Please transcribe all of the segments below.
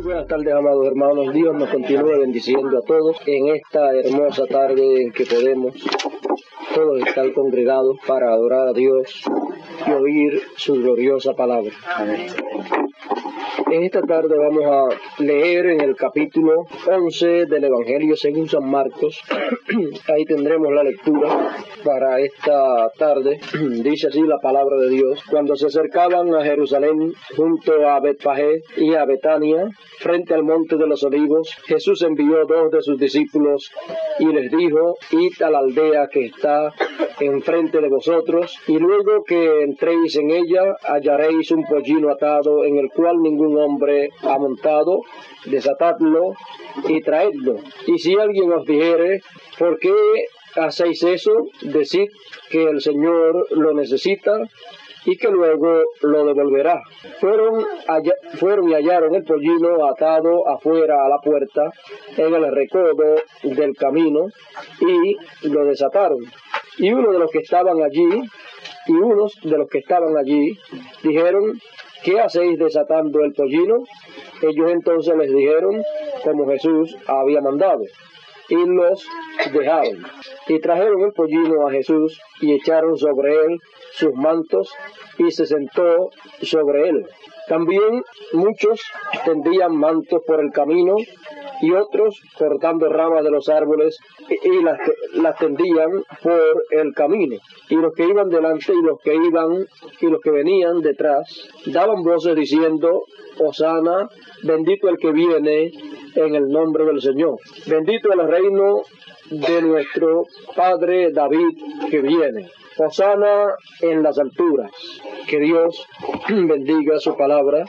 Buenas tardes, amados hermanos. Dios nos continúe bendiciendo a todos en esta hermosa tarde en que podemos todos estar congregados para adorar a Dios y oír su gloriosa palabra. Amén. En esta tarde vamos a leer en el capítulo 11 del Evangelio según San Marcos. Ahí tendremos la lectura para esta tarde. Dice así la palabra de Dios: Cuando se acercaban a Jerusalén, junto a Betfagé y a Betania, frente al monte de los Olivos, Jesús envió 2 de sus discípulos y les dijo: Id a la aldea que está enfrente de vosotros, y luego que entréis en ella, hallaréis un pollino atado, en el cual ningún hombre ha montado. Desatadlo y traedlo. Y si alguien os dijere: ¿por qué hacéis eso? Decid que el Señor lo necesita y que luego lo devolverá. Fueron y hallaron el pollino atado afuera a la puerta, en el recodo del camino, y lo desataron. Y unos de los que estaban allí dijeron: ¿qué hacéis desatando el pollino? Ellos entonces les dijeron como Jesús había mandado, y los dejaron. Y trajeron el pollino a Jesús, y echaron sobre él sus mantos, y se sentó sobre él. También muchos tendían mantos por el camino, y otros cortando ramas de los árboles y las tendían por el camino. Y los que iban delante y los que venían detrás daban voces diciendo: Hosana, bendito el que viene en el nombre del Señor. Bendito el reino de nuestro Padre David que viene. Hosana en las alturas. Que Dios bendiga su palabra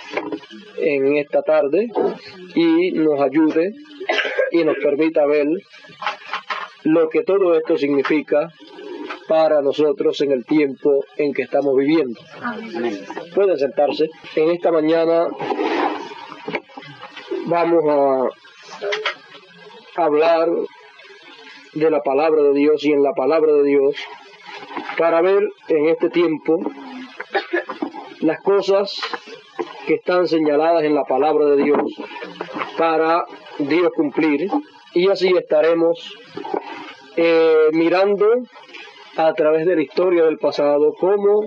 en esta tarde y nos ayude y nos permita ver lo que todo esto significa para nosotros en el tiempo en que estamos viviendo. Amén. Pueden sentarse. En esta mañana vamos a hablar de la palabra de Dios, y en la palabra de Dios, para ver en este tiempo las cosas que están señaladas en la palabra de Dios para Dios cumplir, y así estaremos mirando a través de la historia del pasado cómo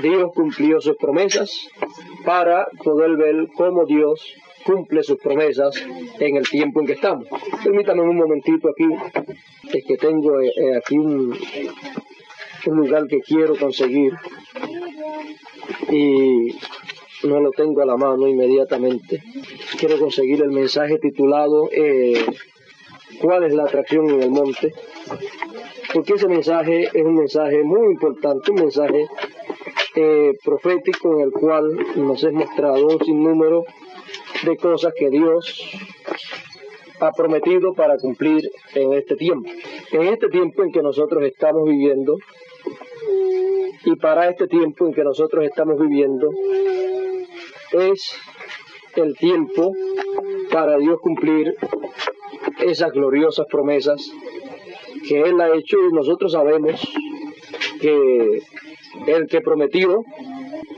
Dios cumplió sus promesas, para poder ver cómo Dios cumple sus promesas en el tiempo en que estamos. Permítanme un momentito aquí, es que tengo aquí un lugar que quiero conseguir y no lo tengo a la mano inmediatamente. Quiero conseguir el mensaje titulado ¿cuál es la atracción en el monte? Porque ese mensaje es un mensaje muy importante, un mensaje profético, en el cual nos es mostrado un sinnúmero de cosas que Dios ha prometido para cumplir en este tiempo. En este tiempo en que nosotros estamos viviendo, y para este tiempo en que nosotros estamos viviendo, es el tiempo para Dios cumplir esas gloriosas promesas que Él ha hecho, y nosotros sabemos que el que prometió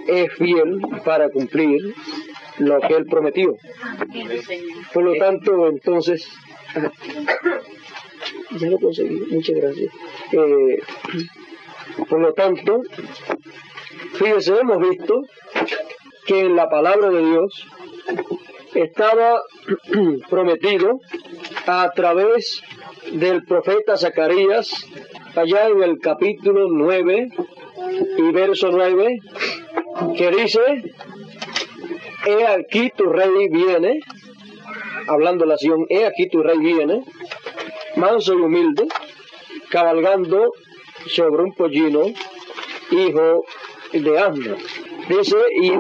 es fiel para cumplir lo que Él prometió. Por lo tanto, entonces, ya lo conseguí, muchas gracias. Por lo tanto, fíjense, hemos visto que en la palabra de Dios estaba prometido a través del profeta Zacarías, allá en el capítulo 9 y verso 9, que dice: He aquí tu rey viene, hablando de la Sión, he aquí tu rey viene, manso y humilde, cabalgando sobre un pollino, hijo de asna. Dice, y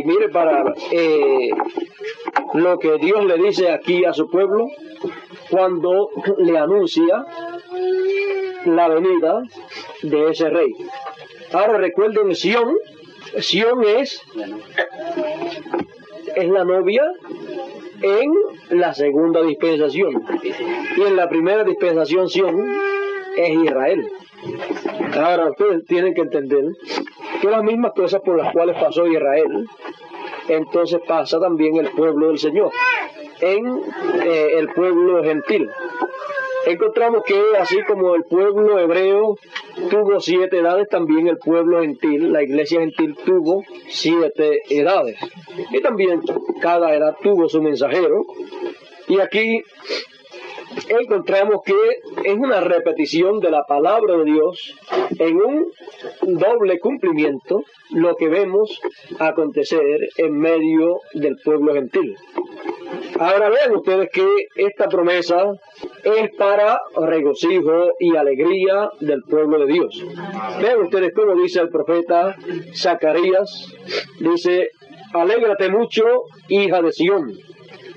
mire para lo que Dios le dice aquí a su pueblo cuando le anuncia la venida de ese rey. Ahora recuerden, Sión es la novia en la segunda dispensación, y en la primera dispensación Sión es Israel. Ahora ustedes tienen que entender que las mismas cosas por las cuales pasó Israel entonces pasa también el pueblo del Señor en el pueblo gentil. Encontramos que así como el pueblo hebreo tuvo 7 edades, también el pueblo gentil, la iglesia gentil, tuvo 7 edades. Y también cada edad tuvo su mensajero. Y aquí encontramos que es una repetición de la palabra de Dios en un doble cumplimiento lo que vemos acontecer en medio del pueblo gentil. Ahora vean ustedes que esta promesa es para regocijo y alegría del pueblo de Dios. Vean ustedes cómo dice el profeta Zacarías, dice: alégrate mucho, hija de Sión,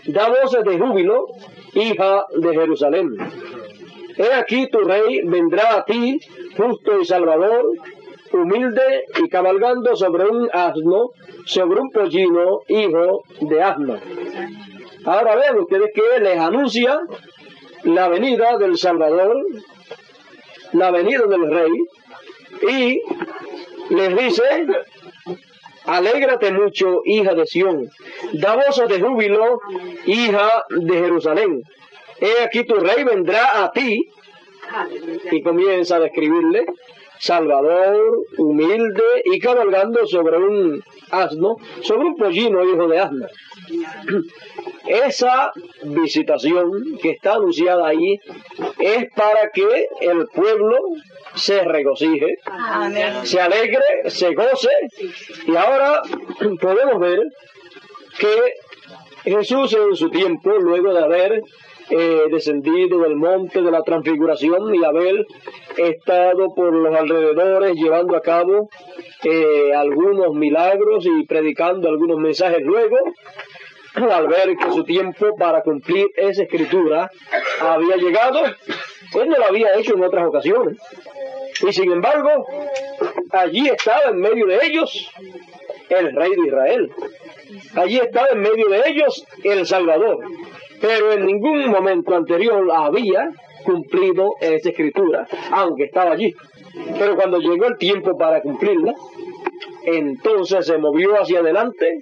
da voces de júbilo, hija de Jerusalén. He aquí tu rey vendrá a ti, justo y salvador, humilde y cabalgando sobre un asno, sobre un pollino, hijo de asna. Ahora vean ustedes que les anuncia la venida del Salvador, la venida del Rey, y les dice: alégrate mucho, hija de Sión, da voces de júbilo, hija de Jerusalén. He aquí tu Rey vendrá a ti, y comienza a describirle: Salvador, humilde y cabalgando sobre un asno, sobre un pollino, hijo de asna. Esa visitación que está anunciada ahí es para que el pueblo se regocije, se alegre, se goce. Y ahora podemos ver que Jesús en su tiempo, luego de haber descendido del monte de la transfiguración y haber estado por los alrededores llevando a cabo algunos milagros y predicando algunos mensajes, luego al ver que su tiempo para cumplir esa escritura había llegado, pues no lo había hecho en otras ocasiones, y sin embargo allí estaba en medio de ellos el Rey de Israel, allí estaba en medio de ellos el Salvador, pero en ningún momento anterior había cumplido esa escritura, aunque estaba allí. Pero cuando llegó el tiempo para cumplirla, entonces se movió hacia adelante,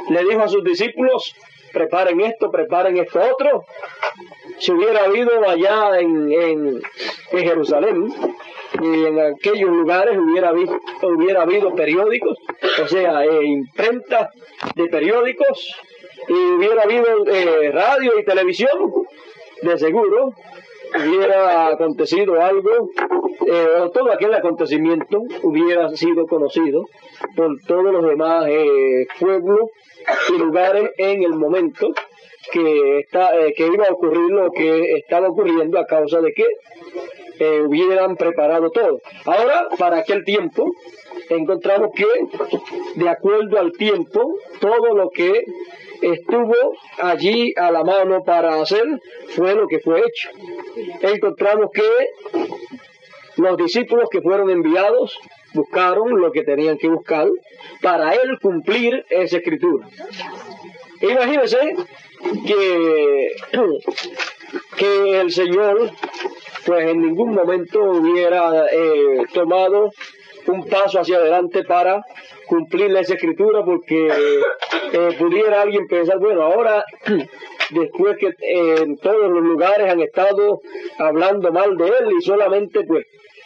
le dijo a sus discípulos: preparen esto otro. Si hubiera habido allá en Jerusalén y en aquellos lugares hubiera habido periódicos, o sea, imprenta de periódicos, y hubiera habido radio y televisión, de seguro hubiera acontecido algo, o todo aquel acontecimiento hubiera sido conocido por todos los demás pueblos y lugares en el momento que iba a ocurrir lo que estaba ocurriendo, a causa de que hubieran preparado todo. Ahora, para aquel tiempo, encontramos que, de acuerdo al tiempo, todo lo que estuvo allí a la mano para hacer fue lo que fue hecho. Encontramos que los discípulos que fueron enviados buscaron lo que tenían que buscar para él cumplir esa escritura. Imagínense que el Señor pues en ningún momento hubiera tomado un paso hacia adelante para cumplir esa escritura, porque pudiera alguien pensar: bueno, ahora después que en todos los lugares han estado hablando mal de él, y solamente pues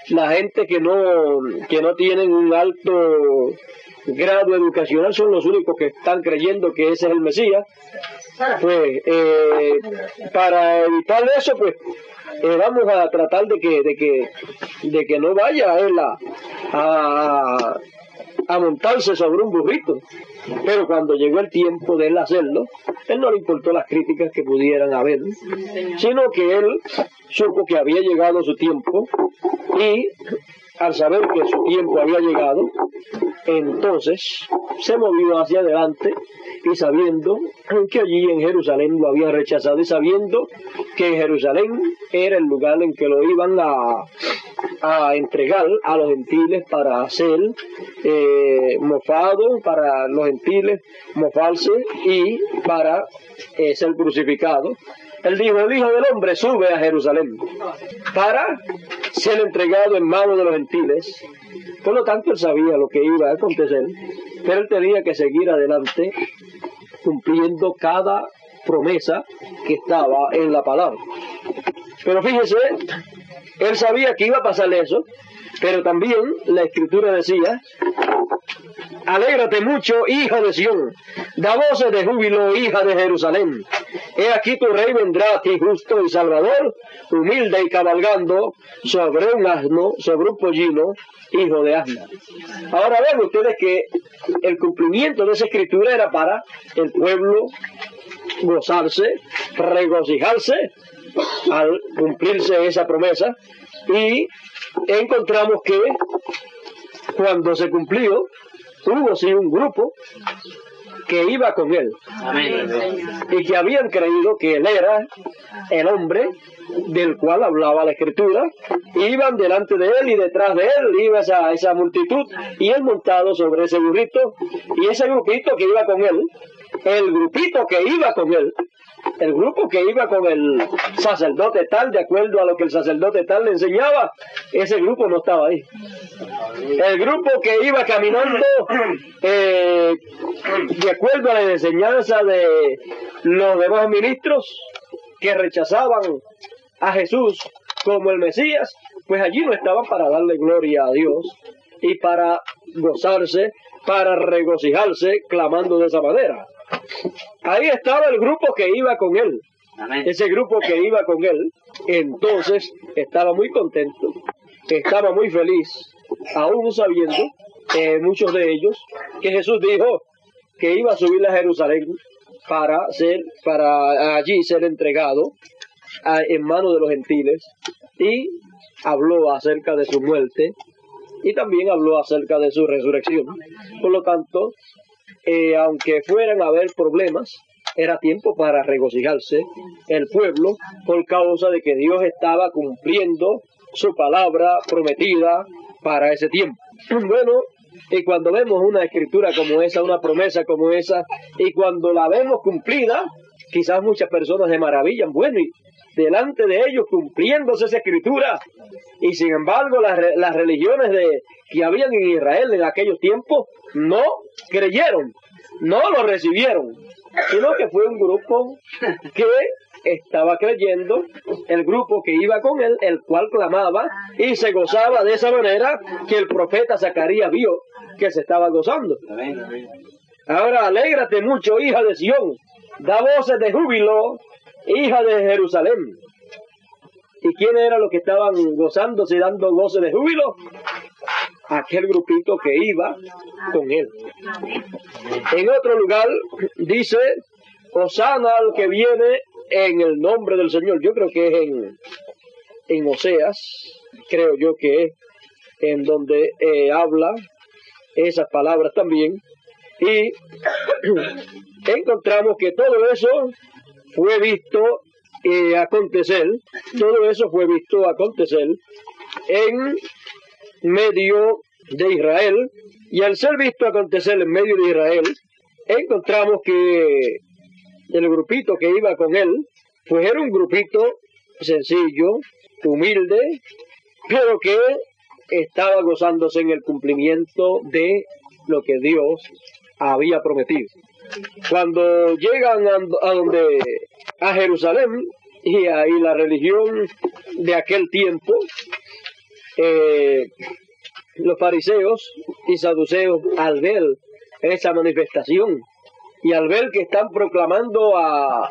la gente que no tienen un alto grado educacional son los únicos que están creyendo que ese es el Mesías, pues para evitar eso, pues vamos a tratar de que no vaya él a montarse sobre un burrito. Pero cuando llegó el tiempo de él hacerlo, él no le importó las críticas que pudieran haber, sino que él supo que había llegado su tiempo, y al saber que su tiempo había llegado, entonces se movió hacia adelante, y sabiendo que allí en Jerusalén lo habían rechazado, y sabiendo que en Jerusalén era el lugar en que lo iban a entregar a los gentiles para ser mofado, para los gentiles mofarse y para ser crucificado, él dijo: el Hijo del Hombre sube a Jerusalén para ser entregado en manos de los gentiles. Por lo tanto, él sabía lo que iba a acontecer, pero él tenía que seguir adelante cumpliendo cada promesa que estaba en la palabra. Pero fíjese, él sabía que iba a pasar eso, pero también la Escritura decía: alégrate mucho, hija de Sión, da voces de júbilo, hija de Jerusalén. He aquí tu rey vendrá a ti, justo y salvador, humilde y cabalgando sobre un asno, sobre un pollino, hijo de asna. Ahora ven ustedes que el cumplimiento de esa escritura era para el pueblo gozarse, regocijarse al cumplirse esa promesa, y encontramos que cuando se cumplió, hubo sí un grupo que iba con él. Amén. Y que habían creído que él era el hombre del cual hablaba la Escritura. Iban delante de él y detrás de él iba esa multitud, y él montado sobre ese burrito, y ese grupito que iba con él, el grupito que iba con él, el grupo que iba con el sacerdote tal, de acuerdo a lo que el sacerdote tal le enseñaba, ese grupo no estaba ahí. El grupo que iba caminando de acuerdo a la enseñanza de los demás ministros que rechazaban a Jesús como el Mesías, pues allí no estaban para darle gloria a Dios y para gozarse, para regocijarse, clamando de esa manera. Ahí estaba el grupo que iba con él. Amén. Ese grupo que iba con él, entonces estaba muy contento, estaba muy feliz, aún sabiendo, muchos de ellos, que Jesús dijo que iba a subir a Jerusalén para allí ser entregado en manos de los gentiles, y habló acerca de su muerte y también habló acerca de su resurrección. Por lo tanto, aunque fueran a haber problemas, era tiempo para regocijarse el pueblo, por causa de que Dios estaba cumpliendo su palabra prometida para ese tiempo. Bueno, y cuando vemos una escritura como esa, una promesa como esa, y cuando la vemos cumplida, quizás muchas personas se maravillan. Bueno, y delante de ellos cumpliéndose esa escritura, y sin embargo las religiones que habían en Israel en aquellos tiempos no creyeron, no lo recibieron, sino que fue un grupo que estaba creyendo, el grupo que iba con él, el cual clamaba y se gozaba de esa manera que el profeta Zacarías vio que se estaba gozando. Ahora, alégrate mucho, hija de Sión, da voces de júbilo, hija de Jerusalén. ¿Y quiénes eran los que estaban gozándose y dando voces de júbilo? Aquel grupito que iba con él. En otro lugar dice: Hosana al que viene en el nombre del Señor. Yo creo que es en Oseas, creo yo que es en donde habla esas palabras también. Y encontramos que todo eso fue visto acontecer, todo eso fue visto acontecer en medio de Israel, y al ser visto acontecer en medio de Israel, encontramos que el grupito que iba con él, pues era un grupito sencillo, humilde, pero que estaba gozándose en el cumplimiento de lo que Dios había prometido. Cuando llegan a Jerusalén, y ahí la religión de aquel tiempo, los fariseos y saduceos, al ver esa manifestación y al ver que están proclamando a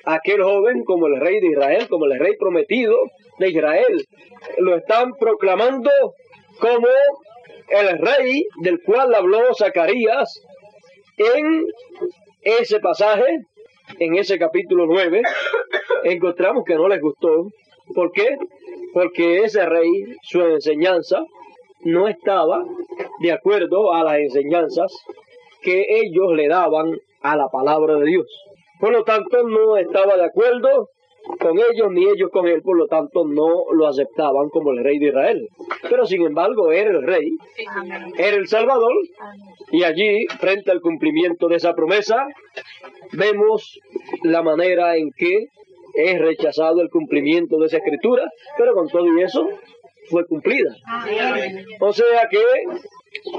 aquel joven como el rey de Israel, como el rey prometido de Israel, lo están proclamando como el rey del cual habló Zacarías en ese pasaje, en ese capítulo 9, encontramos que no les gustó. ¿Por qué? Porque ese rey, su enseñanza, no estaba de acuerdo a las enseñanzas que ellos le daban a la palabra de Dios. Por lo tanto, no estaba de acuerdo con ellos ni ellos con él, por lo tanto no lo aceptaban como el rey de Israel. Pero sin embargo era el rey, era el Salvador, y allí, frente al cumplimiento de esa promesa, vemos la manera en que es rechazado el cumplimiento de esa escritura, pero con todo y eso fue cumplida. O sea que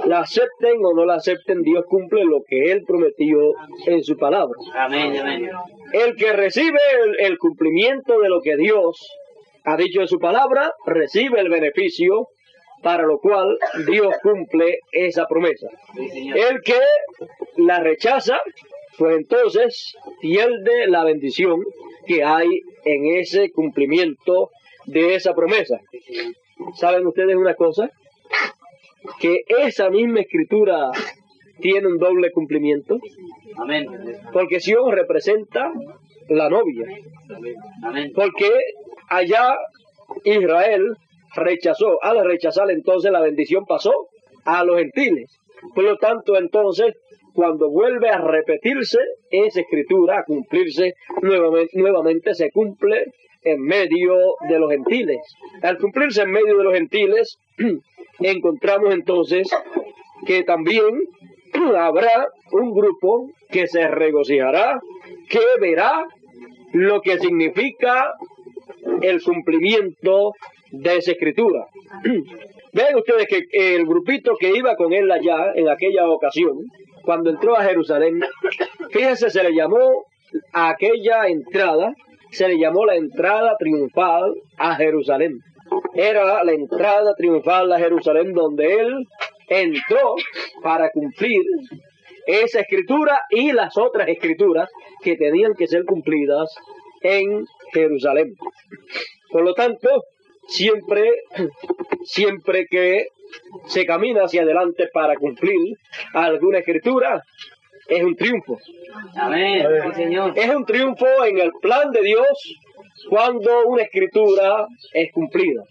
la acepten o no la acepten, Dios cumple lo que Él prometió en su palabra. Amén, amén. El que recibe el cumplimiento de lo que Dios ha dicho en su palabra, recibe el beneficio para lo cual Dios cumple esa promesa. El que la rechaza, pues entonces pierde la bendición que hay en ese cumplimiento de esa promesa. ¿Saben ustedes una cosa? Que esa misma escritura tiene un doble cumplimiento. Amén. Porque Sion representa la novia. Amén. Porque allá Israel rechazó. Al rechazar entonces la bendición pasó a los gentiles. Por lo tanto entonces cuando vuelve a repetirse esa escritura, a cumplirse nuevamente se cumple en medio de los gentiles. Al cumplirse en medio de los gentiles encontramos entonces que también habrá un grupo que se regocijará, que verá lo que significa el cumplimiento de esa escritura. Ven ustedes que el grupito que iba con él allá en aquella ocasión, cuando entró a Jerusalén, fíjense, se le llamó a aquella entrada, se le llamó la entrada triunfal a Jerusalén. Era la entrada triunfal a Jerusalén donde él entró para cumplir esa escritura y las otras escrituras que tenían que ser cumplidas en Jerusalén. Por lo tanto, siempre que se camina hacia adelante para cumplir alguna escritura, es un triunfo. Amén. Sí, Señor. Es un triunfo en el plan de Dios cuando una escritura es cumplida.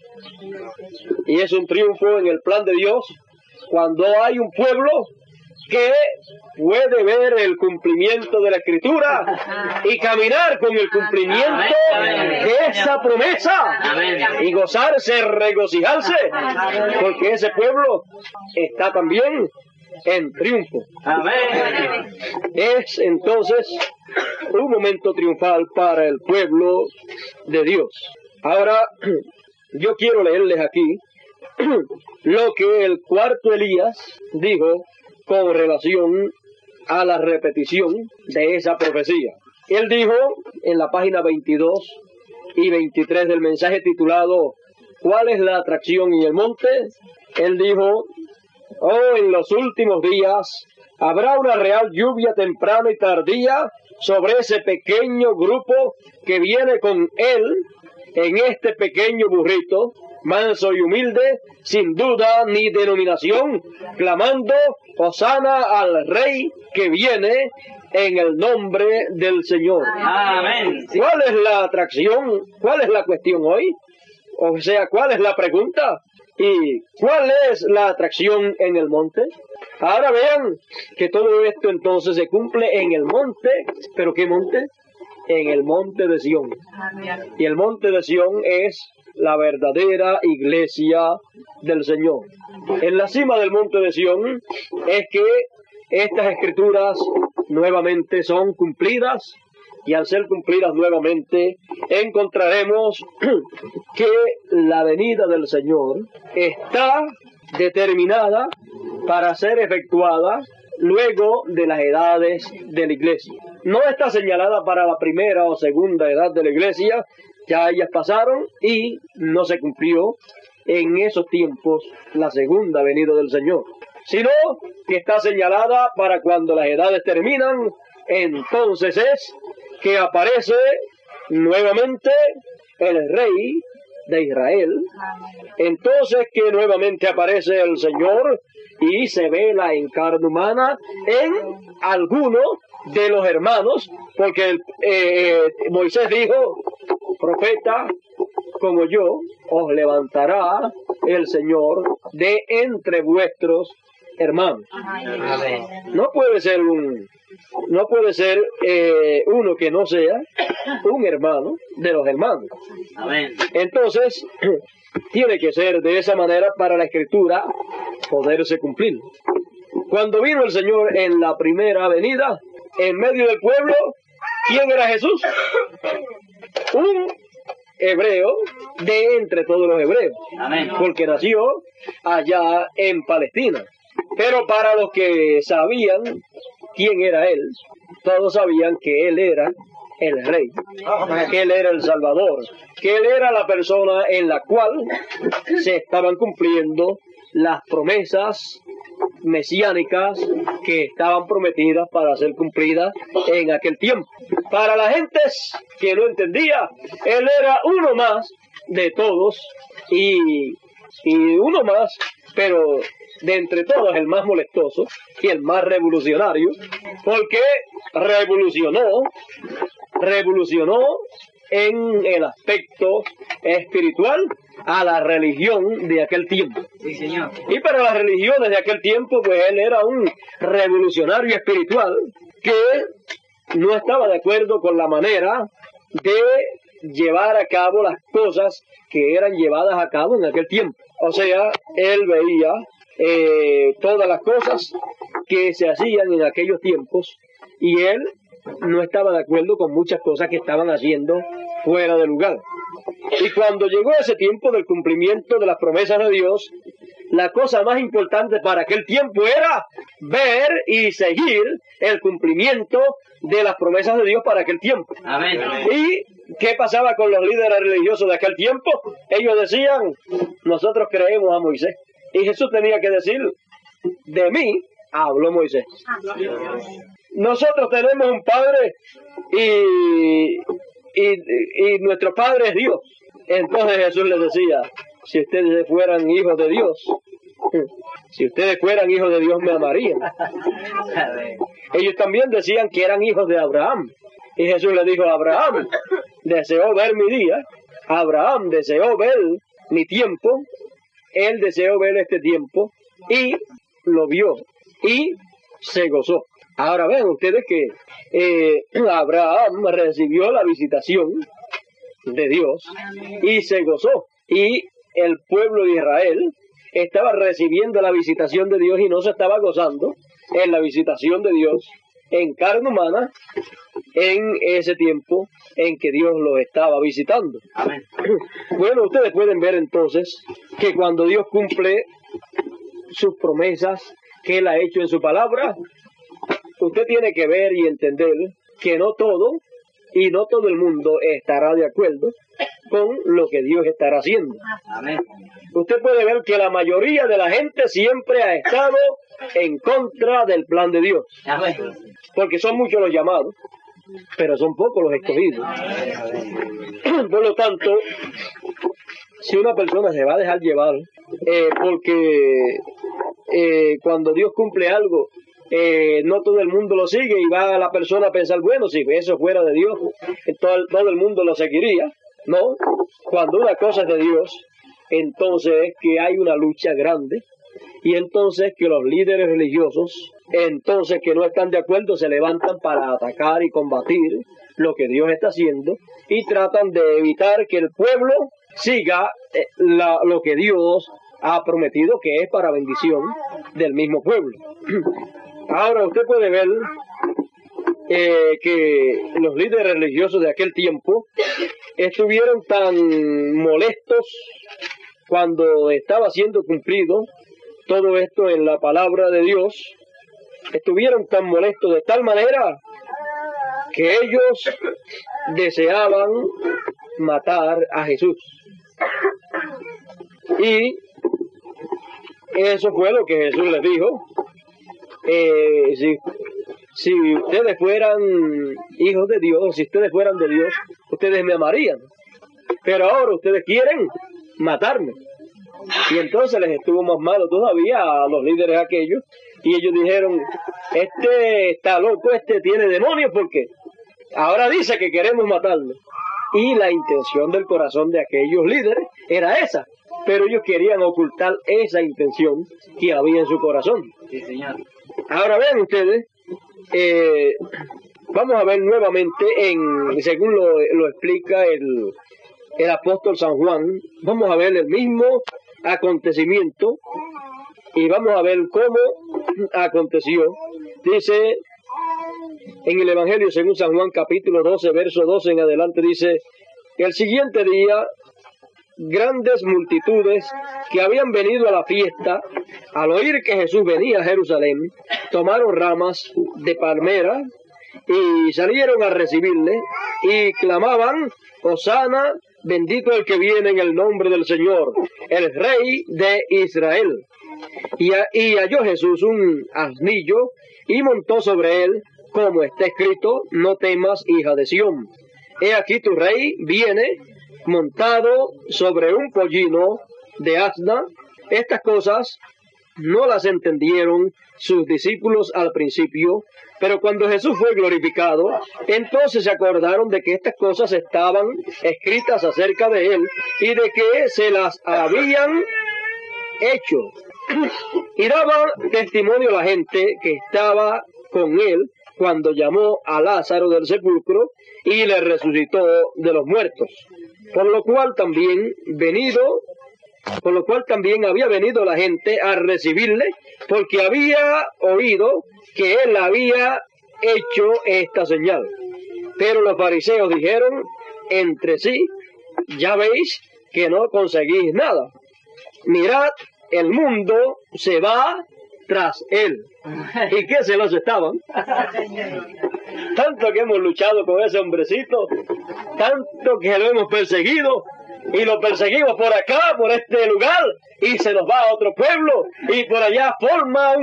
Y es un triunfo en el plan de Dios cuando hay un pueblo que puede ver el cumplimiento de la escritura y caminar con el cumplimiento de esa promesa y gozarse, regocijarse, porque ese pueblo está también en triunfo. Amén. Es entonces un momento triunfal para el pueblo de Dios. Ahora, yo quiero leerles aquí lo que el cuarto Elías dijo con relación a la repetición de esa profecía. Él dijo en la página 22 y 23 del mensaje titulado ¿Cuál es la atracción y el monte? Él dijo: oh, en los últimos días habrá una real lluvia temprana y tardía sobre ese pequeño grupo que viene con él en este pequeño burrito, manso y humilde, sin duda ni denominación, clamando hosana al Rey que viene en el nombre del Señor. Amén. ¿Cuál es la atracción? ¿Cuál es la cuestión hoy? O sea, ¿cuál es la pregunta? ¿Y cuál es la atracción en el monte? Ahora vean que todo esto entonces se cumple en el monte. ¿Pero qué monte? En el monte de Sión. Y el monte de Sión es la verdadera iglesia del Señor. En la cima del monte de Sión es que estas escrituras nuevamente son cumplidas, y al ser cumplidas nuevamente encontraremos que la venida del Señor está determinada para ser efectuada luego de las edades de la iglesia. No está señalada para la primera o segunda edad de la iglesia, ya ellas pasaron y no se cumplió en esos tiempos la segunda venida del Señor, sino que está señalada para cuando las edades terminan. Entonces es que aparece nuevamente el Rey de Israel. Entonces que nuevamente aparece el Señor y se ve la encarnación humana en alguno de los hermanos, porque Moisés dijo: profeta como yo os levantará el Señor de entre vuestros hermanos. Amén. No puede ser uno que no sea un hermano de los hermanos. Amén. Entonces tiene que ser de esa manera para la escritura poderse cumplir. Cuando vino el Señor en la primera venida, en medio del pueblo, ¿quién era Jesús? Un hebreo de entre todos los hebreos. Amén. Porque nació allá en Palestina. Pero para los que sabían quién era él, todos sabían que él era el Rey, que él era el Salvador, que él era la persona en la cual se estaban cumpliendo las promesas mesiánicas que estaban prometidas para ser cumplidas en aquel tiempo. Para la gente que no entendía, él era uno más de todos y uno más, pero de entre todos el más molestoso y el más revolucionario, porque revolucionó en el aspecto espiritual a la religión de aquel tiempo. Sí, señor. Y para las religiones de aquel tiempo, pues él era un revolucionario espiritual que no estaba de acuerdo con la manera de llevar a cabo las cosas que eran llevadas a cabo en aquel tiempo. O sea, él veía todas las cosas que se hacían en aquellos tiempos y él no estaba de acuerdo con muchas cosas que estaban haciendo fuera de lugar. Y cuando llegó ese tiempo del cumplimiento de las promesas de Dios, la cosa más importante para aquel tiempo era ver y seguir el cumplimiento de las promesas de Dios para aquel tiempo. Amén. ¿Y qué pasaba con los líderes religiosos de aquel tiempo? Ellos decían, nosotros creemos a Moisés. Y Jesús tenía que decir, de mí habló Moisés. Nosotros tenemos un Padre y nuestro Padre es Dios. Entonces Jesús les decía, si ustedes fueran hijos de Dios, me amarían. Ellos también decían que eran hijos de Abraham. Y Jesús le dijo, Abraham deseó ver mi día, Abraham deseó ver mi tiempo, él deseó ver este tiempo y lo vio y se gozó. Ahora ven ustedes que Abraham recibió la visitación de Dios y se gozó. Y el pueblo de Israel estaba recibiendo la visitación de Dios y no se estaba gozando en la visitación de Dios en carne humana en ese tiempo en que Dios los estaba visitando. Amén. Bueno, ustedes pueden ver entonces que cuando Dios cumple sus promesas que Él ha hecho en su palabra, usted tiene que ver y entender que no todo y no todo el mundo estará de acuerdo con lo que Dios estará haciendo. Amén. Usted puede ver que la mayoría de la gente siempre ha estado en contra del plan de Dios, Amén. porque son muchos los llamados, pero son pocos los escogidos. Por lo tanto, si una persona se va a dejar llevar, porque cuando Dios cumple algo, no todo el mundo lo sigue y va la persona a pensar, bueno, si eso fuera de Dios, todo el mundo lo seguiría. No, cuando una cosa es de Dios, entonces es que hay una lucha grande y entonces que los líderes religiosos, entonces que no están de acuerdo, se levantan para atacar y combatir lo que Dios está haciendo y tratan de evitar que el pueblo siga lo que Dios ha prometido, que es para bendición del mismo pueblo. Ahora usted puede ver que los líderes religiosos de aquel tiempo estuvieron tan molestos cuando estaba siendo cumplido todo esto en la palabra de Dios, estuvieron tan molestos de tal manera que ellos deseaban matar a Jesús. Y eso fue lo que Jesús les dijo. Si ustedes fueran hijos de Dios, si ustedes fueran de Dios, ustedes me amarían. Pero ahora ustedes quieren matarme. Y entonces les estuvo más malo todavía a los líderes aquellos. Y ellos dijeron, este está loco, este tiene demonios, porque ahora dice que queremos matarlo. Y la intención del corazón de aquellos líderes era esa. Pero ellos querían ocultar esa intención que había en su corazón. Sí, señor. Ahora vean ustedes, vamos a ver nuevamente, según lo explica el apóstol San Juan, vamos a ver el mismo acontecimiento y vamos a ver cómo aconteció. Dice en el Evangelio según San Juan capítulo 12, verso 12 en adelante, dice, el siguiente día grandes multitudes que habían venido a la fiesta, al oír que Jesús venía a Jerusalén, tomaron ramas de palmera y salieron a recibirle y clamaban: Hosana, bendito el que viene en el nombre del Señor, el Rey de Israel. Y halló Jesús un asnillo y montó sobre él, como está escrito: no temas, hija de Sión. He aquí tu rey viene montado sobre un pollino de asna. Estas cosas no las entendieron sus discípulos al principio, pero cuando Jesús fue glorificado, entonces se acordaron de que estas cosas estaban escritas acerca de él y de que se las habían hecho. Y daba testimonio a la gente que estaba con él cuando llamó a Lázaro del sepulcro y le resucitó de los muertos. Por lo cual también había venido la gente a recibirle, porque había oído que él había hecho esta señal. Pero los fariseos dijeron entre sí: ya veis que no conseguís nada. Mirad, el mundo se va tras él. ¿Y qué celos estaban? Tanto que hemos luchado con ese hombrecito, tanto que lo hemos perseguido, y lo perseguimos por acá, por este lugar, y se nos va a otro pueblo, y por allá forma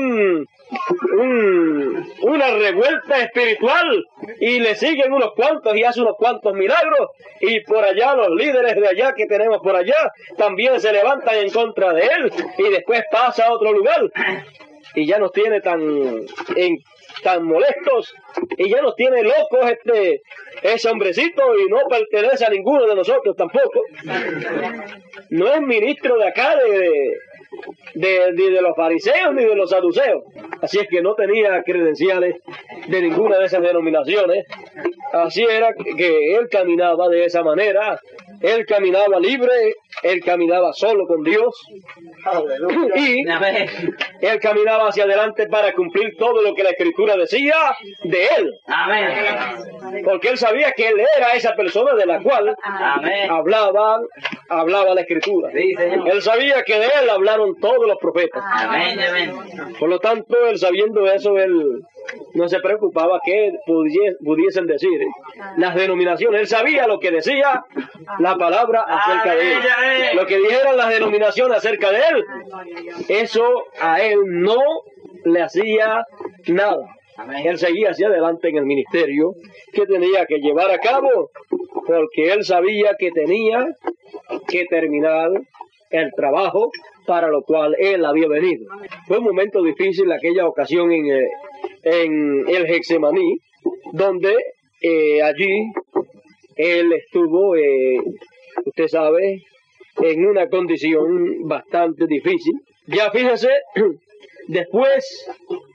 una revuelta espiritual, y le siguen unos cuantos y hace unos cuantos milagros, y por allá los líderes de allá que tenemos por allá también se levantan en contra de él, y después pasa a otro lugar, y ya nos tiene tan molestos, y ya nos tiene locos ese hombrecito, y no pertenece a ninguno de nosotros tampoco. No es ministro de acá ni de los fariseos ni de los saduceos, así es que no tenía credenciales de ninguna de esas denominaciones. Así era que él caminaba de esa manera. Él caminaba libre, él caminaba solo con Dios. Y él caminaba hacia adelante para cumplir todo lo que la Escritura decía de él. Amén. Porque él sabía que él era esa persona de la cual hablaba la Escritura. Sí, Señor. Él sabía que de él hablaron todos los profetas. Amén, amén. Por lo tanto, él sabiendo eso, él no se preocupaba qué pudiesen decir las denominaciones. Él sabía lo que decía la palabra acerca de él. Lo que dijeran las denominaciones acerca de él, eso a él no le hacía nada. Él seguía hacia adelante en el ministerio que tenía que llevar a cabo, porque él sabía que tenía que terminar el trabajo para lo cual él había venido. Fue un momento difícil aquella ocasión en el Getsemaní, donde allí él estuvo, usted sabe, en una condición bastante difícil. Ya fíjese, después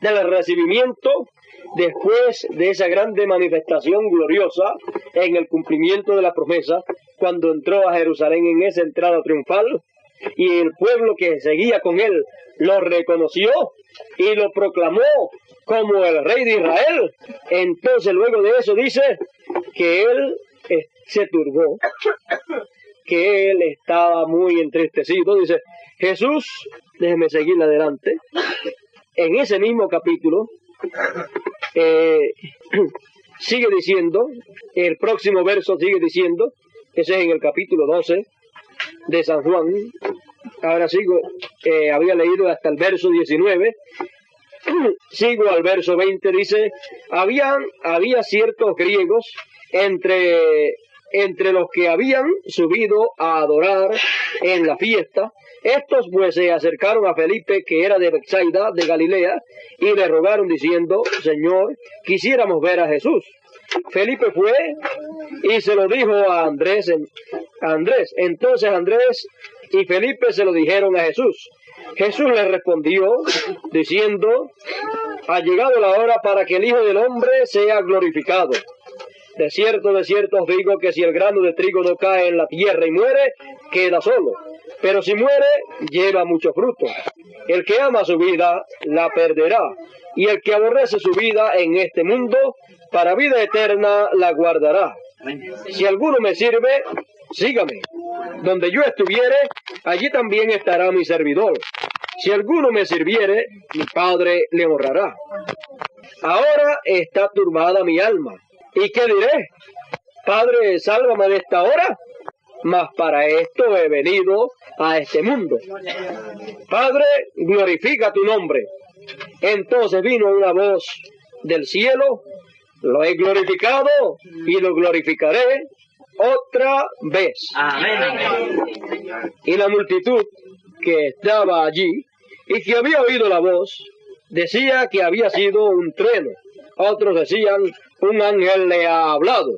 del recibimiento, después de esa grande manifestación gloriosa en el cumplimiento de la promesa, cuando entró a Jerusalén en esa entrada triunfal, y el pueblo que seguía con él lo reconoció y lo proclamó como el Rey de Israel, entonces luego de eso dice que él se turbó, que él estaba muy entristecido. Dice Jesús, déjeme seguir adelante, en ese mismo capítulo sigue diciendo, el próximo verso sigue diciendo, ese es en el capítulo 12 de San Juan. Ahora sigo, había leído hasta el verso 19, sigo al verso 20, dice: había ciertos griegos entre los que habían subido a adorar en la fiesta. Estos pues se acercaron a Felipe, que era de Betsaida, de Galilea, y le rogaron diciendo: Señor, quisiéramos ver a Jesús. Felipe fue y se lo dijo a Andrés. Entonces Andrés y Felipe se lo dijeron a Jesús. Jesús le respondió diciendo: ha llegado la hora para que el Hijo del Hombre sea glorificado. De cierto os digo que si el grano de trigo no cae en la tierra y muere, queda solo. Pero si muere, lleva mucho fruto. El que ama su vida, la perderá. Y el que aborrece su vida en este mundo, para vida eterna la guardará. Si alguno me sirve, sígame. Donde yo estuviere, allí también estará mi servidor. Si alguno me sirviere, mi Padre le honrará. Ahora está turbada mi alma. ¿Y qué diré? Padre, sálvame de esta hora. Mas para esto he venido a este mundo. Padre, glorifica tu nombre. Entonces vino una voz del cielo: lo he glorificado y lo glorificaré otra vez. Amén. Y la multitud que estaba allí y que había oído la voz decía que había sido un trueno. Otros decían: un ángel le ha hablado.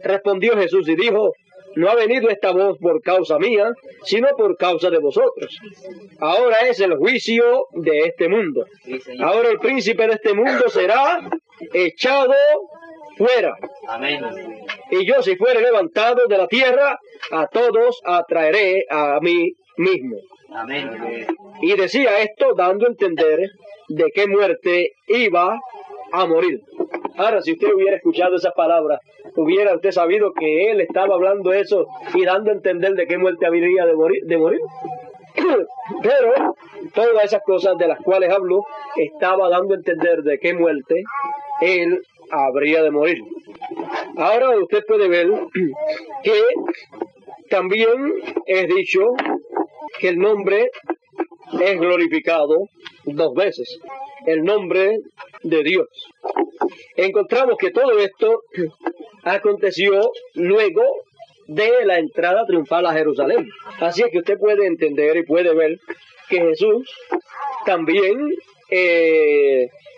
Respondió Jesús y dijo: no ha venido esta voz por causa mía, sino por causa de vosotros. Ahora es el juicio de este mundo. Ahora el príncipe de este mundo será echado fuera. Amén. Y yo, si fuere levantado de la tierra, a todos atraeré a mí mismo. Amén. Y decía esto dando a entender de qué muerte iba a morir. Ahora, si usted hubiera escuchado esas palabras, hubiera usted sabido que él estaba hablando eso y dando a entender de qué muerte habría de morir. Pero todas esas cosas de las cuales habló, estaba dando a entender de qué muerte él habría de morir. Ahora usted puede ver que también es dicho que el nombre es glorificado 2 veces. El nombre de Dios. Encontramos que todo esto aconteció luego de la entrada triunfal a Jerusalén. Así es que usted puede entender y puede ver que Jesús también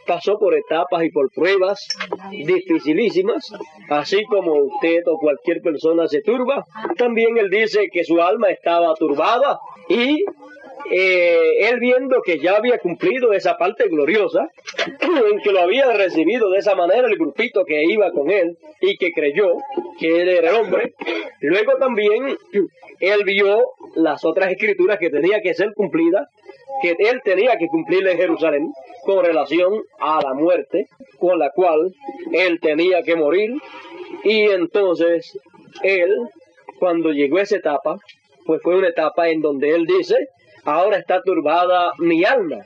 pasó por etapas y por pruebas dificilísimas, así como usted o cualquier persona se turba. También él dice que su alma estaba turbada y él, viendo que ya había cumplido esa parte gloriosa, en que lo había recibido de esa manera el grupito que iba con él y que creyó que él era el hombre, luego también él vio las otras escrituras que tenía que ser cumplidas, que él tenía que cumplir en Jerusalén con relación a la muerte con la cual él tenía que morir. Y entonces él, cuando llegó a esa etapa, pues fue una etapa en donde él dice: ahora está turbada mi alma.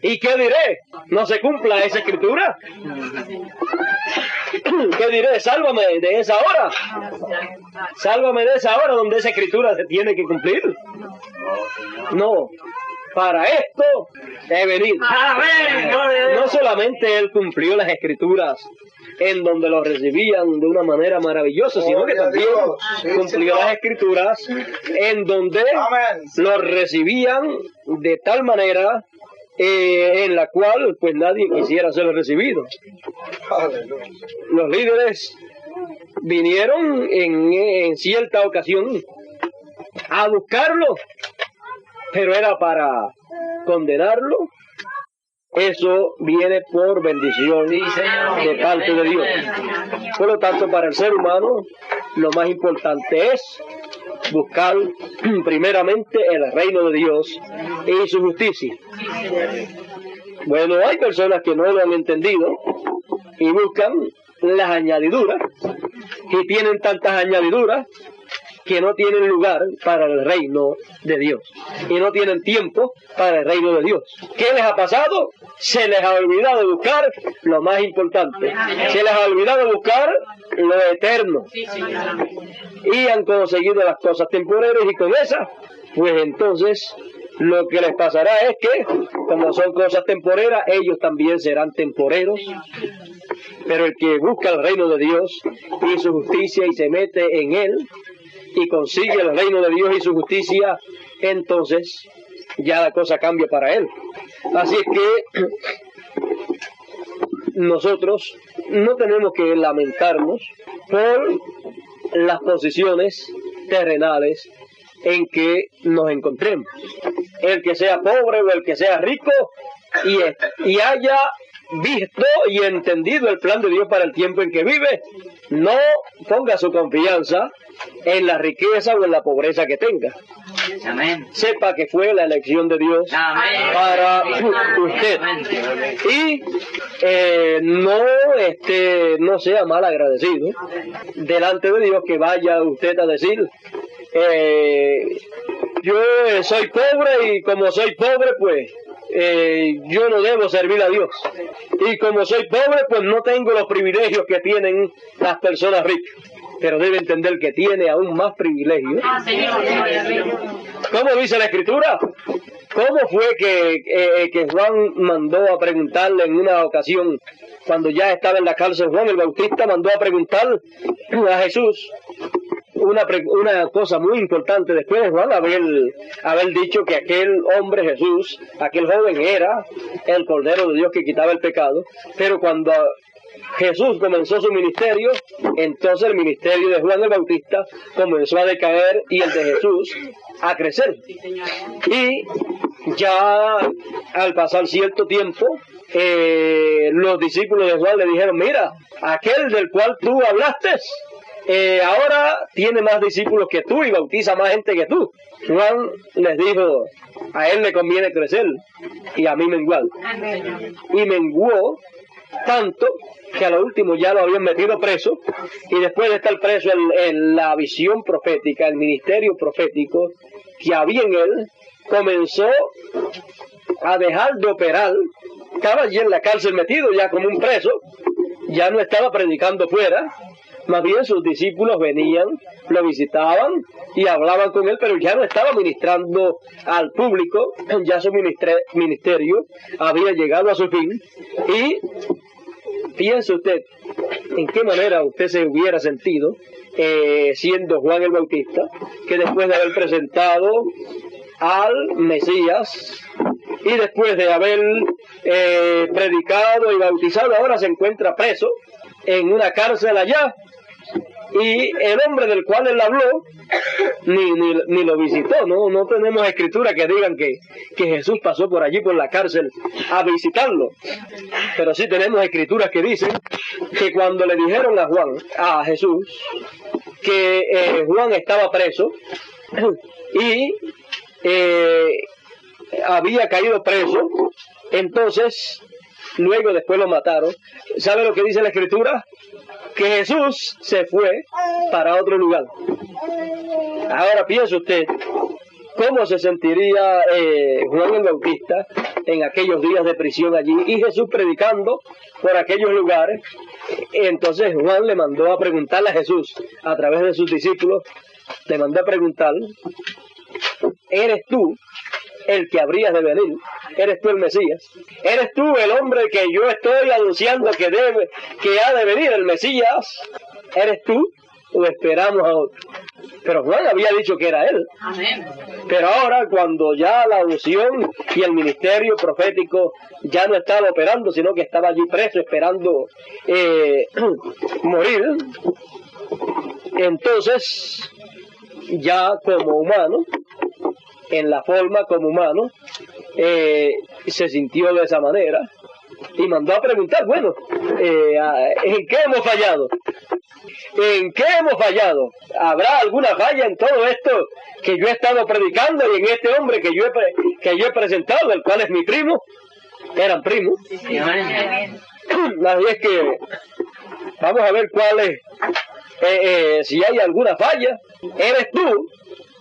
¿Y qué diré? ¿No se cumpla esa escritura? ¿Qué diré? Sálvame de esa hora. Sálvame de esa hora donde esa escritura se tiene que cumplir. No. Para esto he venido. No solamente él cumplió las escrituras en donde lo recibían de una manera maravillosa, sino que también cumplió las escrituras en donde lo recibían de tal manera en la cual pues nadie quisiera ser recibido. Los líderes vinieron en cierta ocasión a buscarlo, pero era para condenarlo. Eso viene por bendición de parte de Dios. Por lo tanto, para el ser humano, lo más importante es buscar primeramente el reino de Dios y su justicia. Bueno, hay personas que no lo han entendido y buscan las añadiduras, y tienen tantas añadiduras que no tienen lugar para el reino de Dios y no tienen tiempo para el reino de Dios. ¿Qué les ha pasado? Se les ha olvidado buscar lo más importante. Se les ha olvidado buscar lo eterno. Y han conseguido las cosas temporeras, y con esas, pues entonces lo que les pasará es que, como son cosas temporeras, ellos también serán temporeros. Pero el que busca el reino de Dios y su justicia y se mete en él y consigue el reino de Dios y su justicia, entonces ya la cosa cambia para él. Así es que nosotros no tenemos que lamentarnos por las posiciones terrenales en que nos encontremos. El que sea pobre o el que sea rico y haya visto y entendido el plan de Dios para el tiempo en que vive, no ponga su confianza en la riqueza o en la pobreza que tenga. Amén. Sepa que fue la elección de Dios para usted. Y no sea mal agradecido delante de Dios, que vaya usted a decir: yo soy pobre y como soy pobre, pues yo no debo servir a Dios. Y como soy pobre, pues no tengo los privilegios que tienen las personas ricas. Pero debe entender que tiene aún más privilegios. ¿Cómo dice la Escritura? ¿Cómo fue que Juan mandó a preguntarle en una ocasión, cuando ya estaba en la cárcel? Juan el Bautista mandó a preguntar a Jesús una cosa muy importante, después de Juan haber dicho que aquel hombre Jesús, aquel joven, era el Cordero de Dios que quitaba el pecado. Pero cuando Jesús comenzó su ministerio, entonces el ministerio de Juan el Bautista comenzó a decaer y el de Jesús a crecer. Y ya al pasar cierto tiempo, los discípulos de Juan le dijeron: mira, aquel del cual tú hablaste, ahora tiene más discípulos que tú y bautiza más gente que tú. Juan les dijo: a él le conviene crecer y a mí menguar. Y menguó tanto que a lo último ya lo habían metido preso, y después de estar preso en la visión profética, el ministerio profético que había en él, comenzó a dejar de operar. Estaba allí en la cárcel metido ya como un preso, ya no estaba predicando fuera, más bien sus discípulos venían, lo visitaban y hablaban con él, pero ya no estaba ministrando al público, ya su ministerio había llegado a su fin. Y piense usted, ¿en qué manera usted se hubiera sentido siendo Juan el Bautista, que después de haber presentado al Mesías y después de haber predicado y bautizado, ahora se encuentra preso en una cárcel allá? Y el hombre del cual él habló ni lo visitó. No tenemos escritura que digan que Jesús pasó por allí, por la cárcel, a visitarlo. Pero sí tenemos escrituras que dicen que cuando le dijeron a Jesús, que Juan estaba preso y había caído preso, entonces luego después lo mataron. ¿Sabe lo que dice la escritura? Que Jesús se fue para otro lugar. Ahora piense usted, ¿cómo se sentiría Juan el Bautista en aquellos días de prisión allí y Jesús predicando por aquellos lugares? Entonces Juan le mandó a preguntarle a Jesús, a través de sus discípulos, le mandó a preguntar: ¿eres tú el que habrías de venir? ¿Eres tú el Mesías? ¿Eres tú el hombre que yo estoy anunciando que ha de venir, el Mesías? ¿Eres tú o esperamos a otro? Pero Juan había dicho que era él. Amén. Pero ahora, cuando ya la unción y el ministerio profético ya no estaba operando, sino que estaba allí preso esperando morir, entonces ya como humano, en la forma como humano, se sintió de esa manera y mandó a preguntar: bueno, ¿en qué hemos fallado? ¿En qué hemos fallado? ¿Habrá alguna falla en todo esto que yo he estado predicando y en este hombre que yo he presentado, el cual es mi primo? Eran primos. Así es que vamos a ver cuál es, si hay alguna falla. ¿Eres tú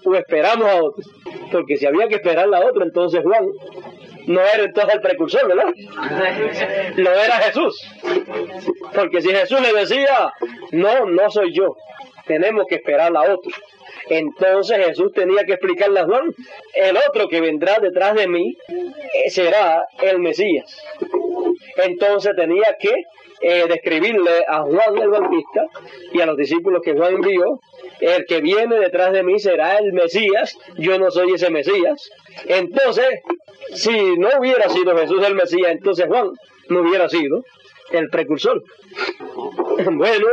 o esperamos a otro? Porque si había que esperar a otro, entonces Juan no era entonces el precursor, ¿verdad? Lo era Jesús. Porque si Jesús le decía: no soy yo, tenemos que esperar a otro, entonces Jesús tenía que explicarle a Juan: el otro que vendrá detrás de mí será el Mesías. Entonces tenía que describirle a Juan el Bautista y a los discípulos que Juan envió: el que viene detrás de mí será el Mesías, yo no soy ese Mesías. Entonces, si no hubiera sido Jesús el Mesías, entonces Juan no hubiera sido el precursor. Bueno,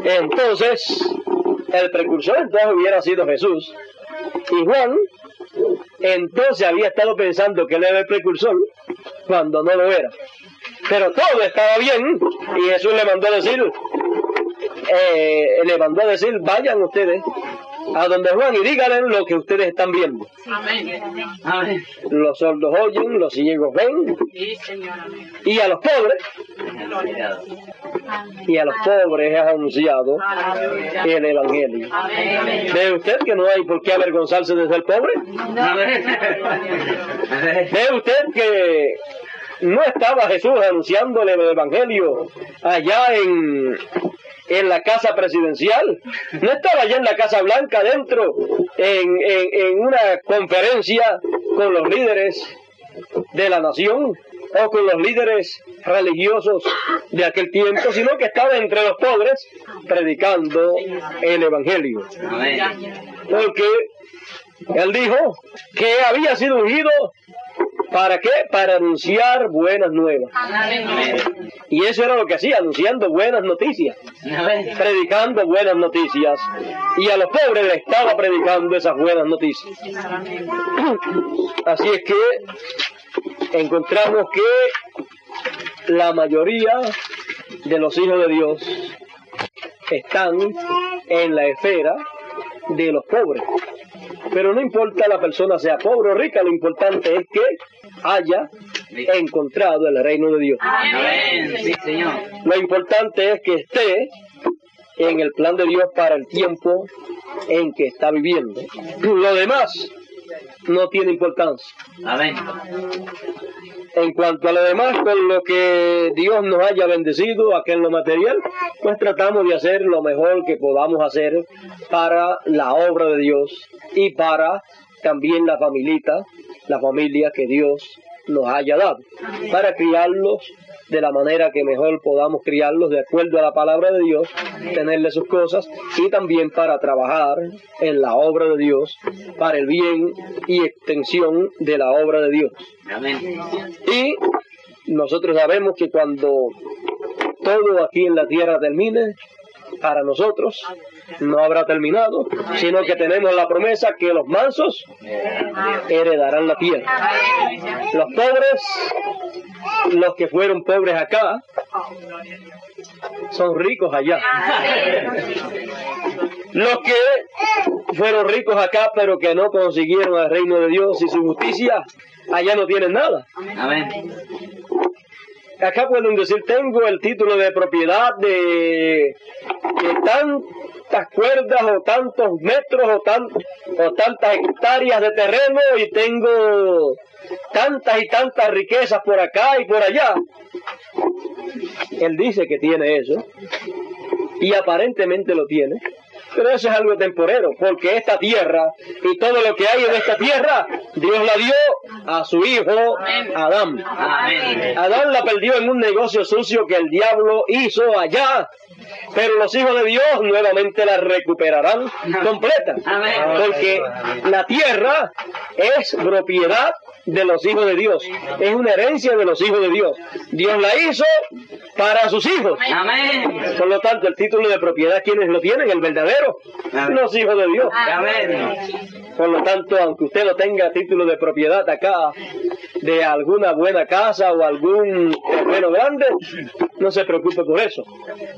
entonces el precursor entonces hubiera sido Jesús, y Juan entonces había estado pensando que él era el precursor cuando no lo era. Pero todo estaba bien y Jesús le mandó a decir: vayan ustedes a donde Juan y díganle lo que ustedes están viendo. Amén. Amén. Los sordos oyen, los ciegos ven, Sí, Señor. Amén. y a los pobres y a los pobres has anunciado el Evangelio. ¿Ve usted que no hay por qué avergonzarse de ser pobre? ¿Ve usted que no estaba Jesús anunciándole el Evangelio allá en la casa presidencial? No estaba allá en la Casa Blanca dentro en una conferencia con los líderes de la nación o con los líderes religiosos de aquel tiempo, sino que estaba entre los pobres predicando el Evangelio. Porque él dijo que había sido ungido, ¿para qué? Para anunciar buenas nuevas. Y eso era lo que hacía, anunciando buenas noticias, predicando buenas noticias. Y a los pobres le estaba predicando esas buenas noticias. Así es que encontramos que la mayoría de los hijos de Dios están en la esfera de los pobres. Pero no importa la persona sea pobre o rica, lo importante es que haya encontrado el reino de Dios. Amén. Sí, Señor. Lo importante es que esté en el plan de Dios para el tiempo en que está viviendo. Lo demás no tiene importancia. Amén. En cuanto a lo demás, con lo que Dios nos haya bendecido aquí en lo material, pues tratamos de hacer lo mejor que podamos hacer para la obra de Dios y para también la familia que Dios nos haya dado, para criarlos de la manera que mejor podamos criarlos de acuerdo a la palabra de Dios, tenerle sus cosas, y también para trabajar en la obra de Dios, para el bien y extensión de la obra de Dios. Amén. Y nosotros sabemos que cuando todo aquí en la tierra termine, para nosotros no habrá terminado, sino que tenemos la promesa que los mansos heredarán la tierra. Los pobres, los que fueron pobres acá, son ricos allá. Los que fueron ricos acá, pero que no consiguieron el reino de Dios y su justicia, allá no tienen nada. Amén. Acá pueden decir, tengo el título de propiedad de tantas cuerdas o tantos metros o tantas hectáreas de terreno, y tengo tantas y tantas riquezas por acá y por allá. Él dice que tiene eso y aparentemente lo tiene, pero eso es algo temporero, porque esta tierra y todo lo que hay en esta tierra, Dios la dio a su hijo Adán. Amén. Adán la perdió en un negocio sucio que el diablo hizo allá, pero los hijos de Dios nuevamente la recuperarán completa, porque la tierra es propiedad de los hijos de Dios, es una herencia de los hijos de Dios. Dios la hizo para sus hijos. Amén. Por lo tanto, el título de propiedad, ¿quiénes lo tienen? El verdadero, los hijos de Dios. Amén. Por lo tanto, aunque usted no tenga título de propiedad acá, de alguna buena casa o algún terreno grande, no se preocupe por eso.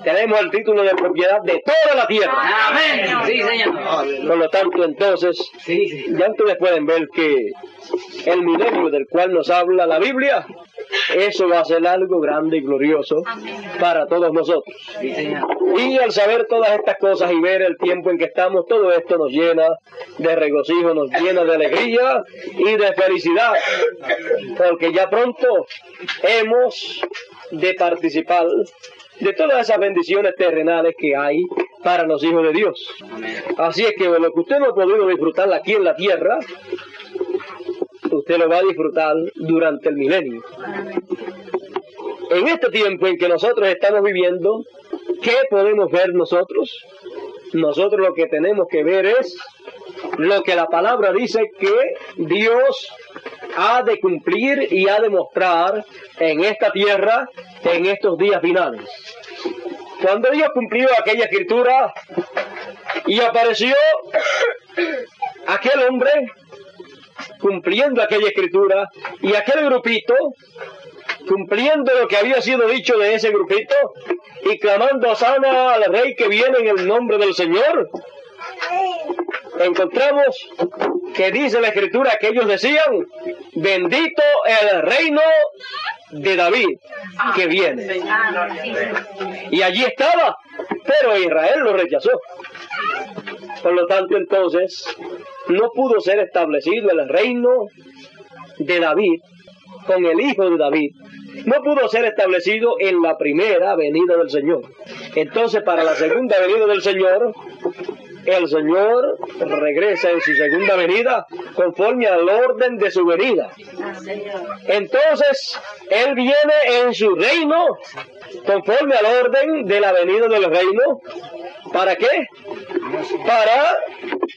Tenemos el título de propiedad de toda la tierra. Amén. Sí, Señor. Por lo tanto, entonces, ya ustedes pueden ver que el milenio del cual nos habla la Biblia, eso va a ser algo grande y glorioso para todos nosotros. Sí, Señor. Y al saber todas estas cosas y ver el tiempo en que estamos, todo esto nos llena de regocijo, nos llena de alegría y de felicidad, porque ya pronto hemos de participar de todas esas bendiciones terrenales que hay para los hijos de Dios. Así es que lo que usted no ha podido disfrutar aquí en la tierra, usted lo va a disfrutar durante el milenio. En este tiempo en que nosotros estamos viviendo, ¿qué podemos ver nosotros? Nosotros lo que tenemos que ver es lo que la palabra dice que Dios ha de cumplir y ha de mostrar en esta tierra en estos días finales. Cuando Dios cumplió aquella escritura y apareció aquel hombre cumpliendo aquella escritura y aquel grupito cumpliendo lo que había sido dicho de ese grupito y clamando hosana al rey que viene en el nombre del Señor, encontramos que dice la escritura que ellos decían: bendito el reino de David que viene. Y allí estaba, pero Israel lo rechazó. Por lo tanto, entonces, no pudo ser establecido el reino de David con el hijo de David. No pudo ser establecido en la primera venida del Señor. Entonces, para la segunda venida del Señor, el Señor regresa en su segunda venida conforme al orden de su venida. Entonces, Él viene en su reino conforme al orden de la venida del reino. ¿Para qué? Para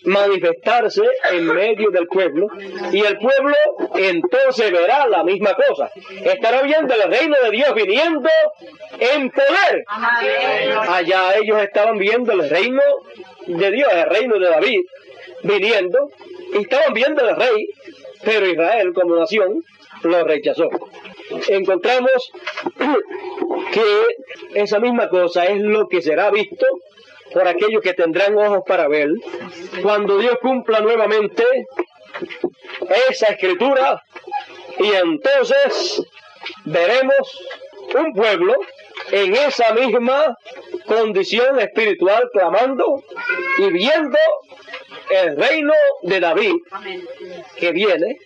manifestarse en medio del pueblo, y el pueblo entonces verá la misma cosa. Estará viendo el reino de Dios viniendo en poder. Allá ellos estaban viendo el reino de Dios, el reino de David viniendo, y estaban viendo el rey, pero Israel como nación lo rechazó. Encontramos que esa misma cosa es lo que será visto por aquellos que tendrán ojos para ver, cuando Dios cumpla nuevamente esa escritura, y entonces veremos un pueblo en esa misma condición espiritual, clamando y viendo el reino de David que viene,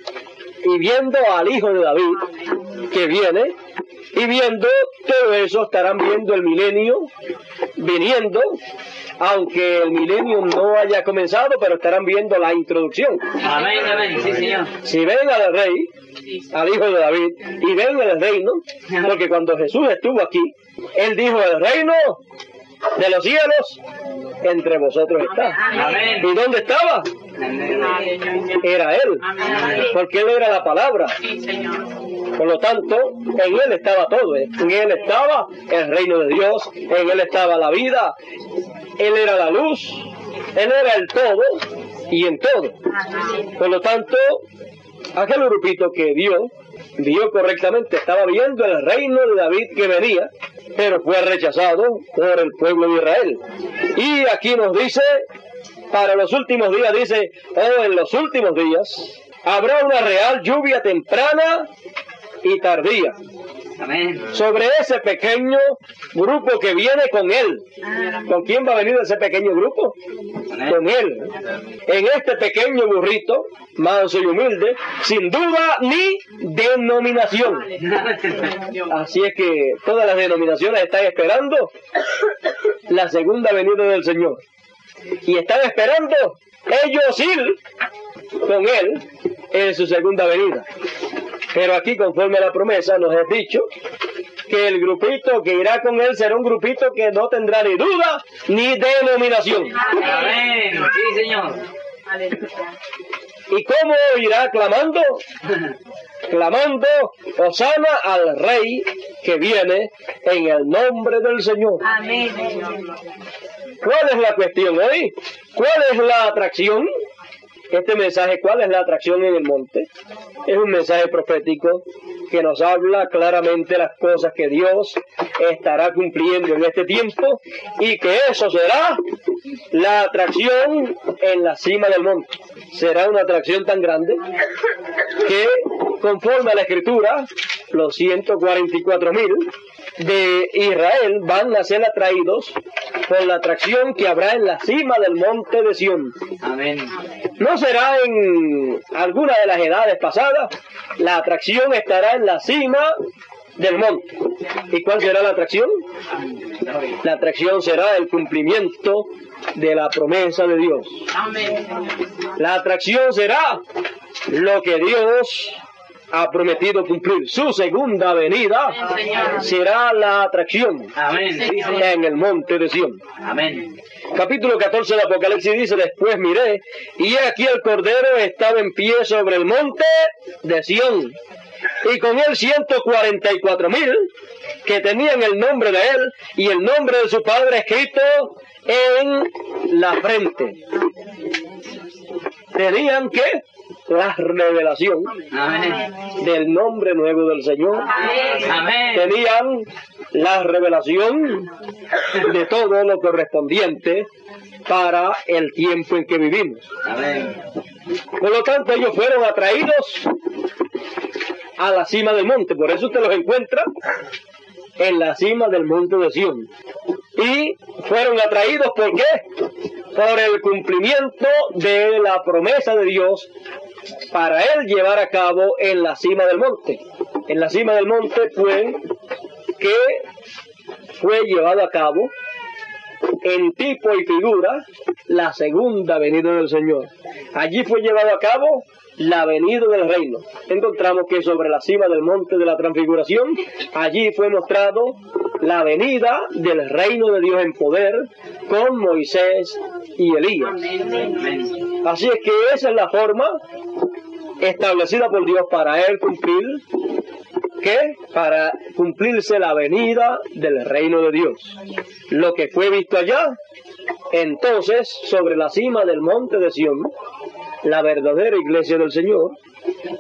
y viendo al hijo de David que viene, y viendo todo eso. Estarán viendo el milenio viniendo, aunque el milenio no haya comenzado, pero estarán viendo la introducción. Amén, amén, sí, Señor. Si ven al rey, al hijo de David, y ven el reino, porque cuando Jesús estuvo aquí, Él dijo: el reino de los cielos entre vosotros está. Amén. ¿Y dónde estaba? Era Él, porque Él era la palabra. Por lo tanto, en Él estaba todo. En Él estaba el reino de Dios, en Él estaba la vida, Él era la luz, Él era el todo y en todo. Por lo tanto, aquel grupito que vio correctamente, estaba viendo el reino de David que venía, pero fue rechazado por el pueblo de Israel. Y aquí nos dice, para los últimos días, dice: en los últimos días habrá una real lluvia temprana y tardía. Amén. Sobre ese pequeño grupo que viene con Él. ¿Con quién va a venir ese pequeño grupo? Con Él. En este pequeño burrito, manso y humilde, sin duda ni denominación. Así es que todas las denominaciones están esperando la segunda venida del Señor. Y están esperando ellos ir con Él en su segunda venida. Pero aquí, conforme a la promesa, nos es dicho que el grupito que irá con Él será un grupito que no tendrá ni duda ni denominación. Amén, sí, Señor. ¿Y cómo irá clamando? Clamando: Hosana al Rey que viene en el nombre del Señor. Amén. ¿Cuál es la cuestión hoy? ¿Cuál es la atracción? Este mensaje, ¿cuál es la atracción en el monte? Es un mensaje profético que nos habla claramente las cosas que Dios estará cumpliendo en este tiempo, y que eso será la atracción en la cima del monte. Será una atracción tan grande que, conforme a la Escritura, los 144,000 de Israel van a ser atraídos por la atracción que habrá en la cima del monte de Sión. Amén. No será en alguna de las edades pasadas, la atracción estará en la cima del monte. ¿Y cuál será la atracción? La atracción será el cumplimiento de la promesa de Dios. La atracción será lo que Dios ha prometido cumplir. Su segunda venida será la atracción. Amén. En el monte de Sión. Amén. Capítulo 14 de Apocalipsis dice: después miré, y he aquí el Cordero estaba en pie sobre el monte de Sión, y con él 144,000 que tenían el nombre de él y el nombre de su padre escrito en la frente. Tenían que la revelación Amén. del nombre nuevo del Señor. Amén. Tenían la revelación de todo lo correspondiente para el tiempo en que vivimos. Amén. Por lo tanto, ellos fueron atraídos a la cima del monte. Por eso usted los encuentra en la cima del monte de Sión. Y fueron atraídos, ¿por qué? Por el cumplimiento de la promesa de Dios para él llevar a cabo en la cima del monte. En la cima del monte fue llevado a cabo en tipo y figura la segunda venida del Señor. Allí fue llevado a cabo la venida del reino. Encontramos que sobre la cima del monte de la transfiguración, allí fue mostrado la venida del reino de Dios en poder con Moisés y Elías. Así es que esa es la forma establecida por Dios para él cumplir, ¿qué? Para cumplirse la venida del reino de Dios. Lo que fue visto allá, entonces, sobre la cima del monte de Sión, la verdadera iglesia del Señor,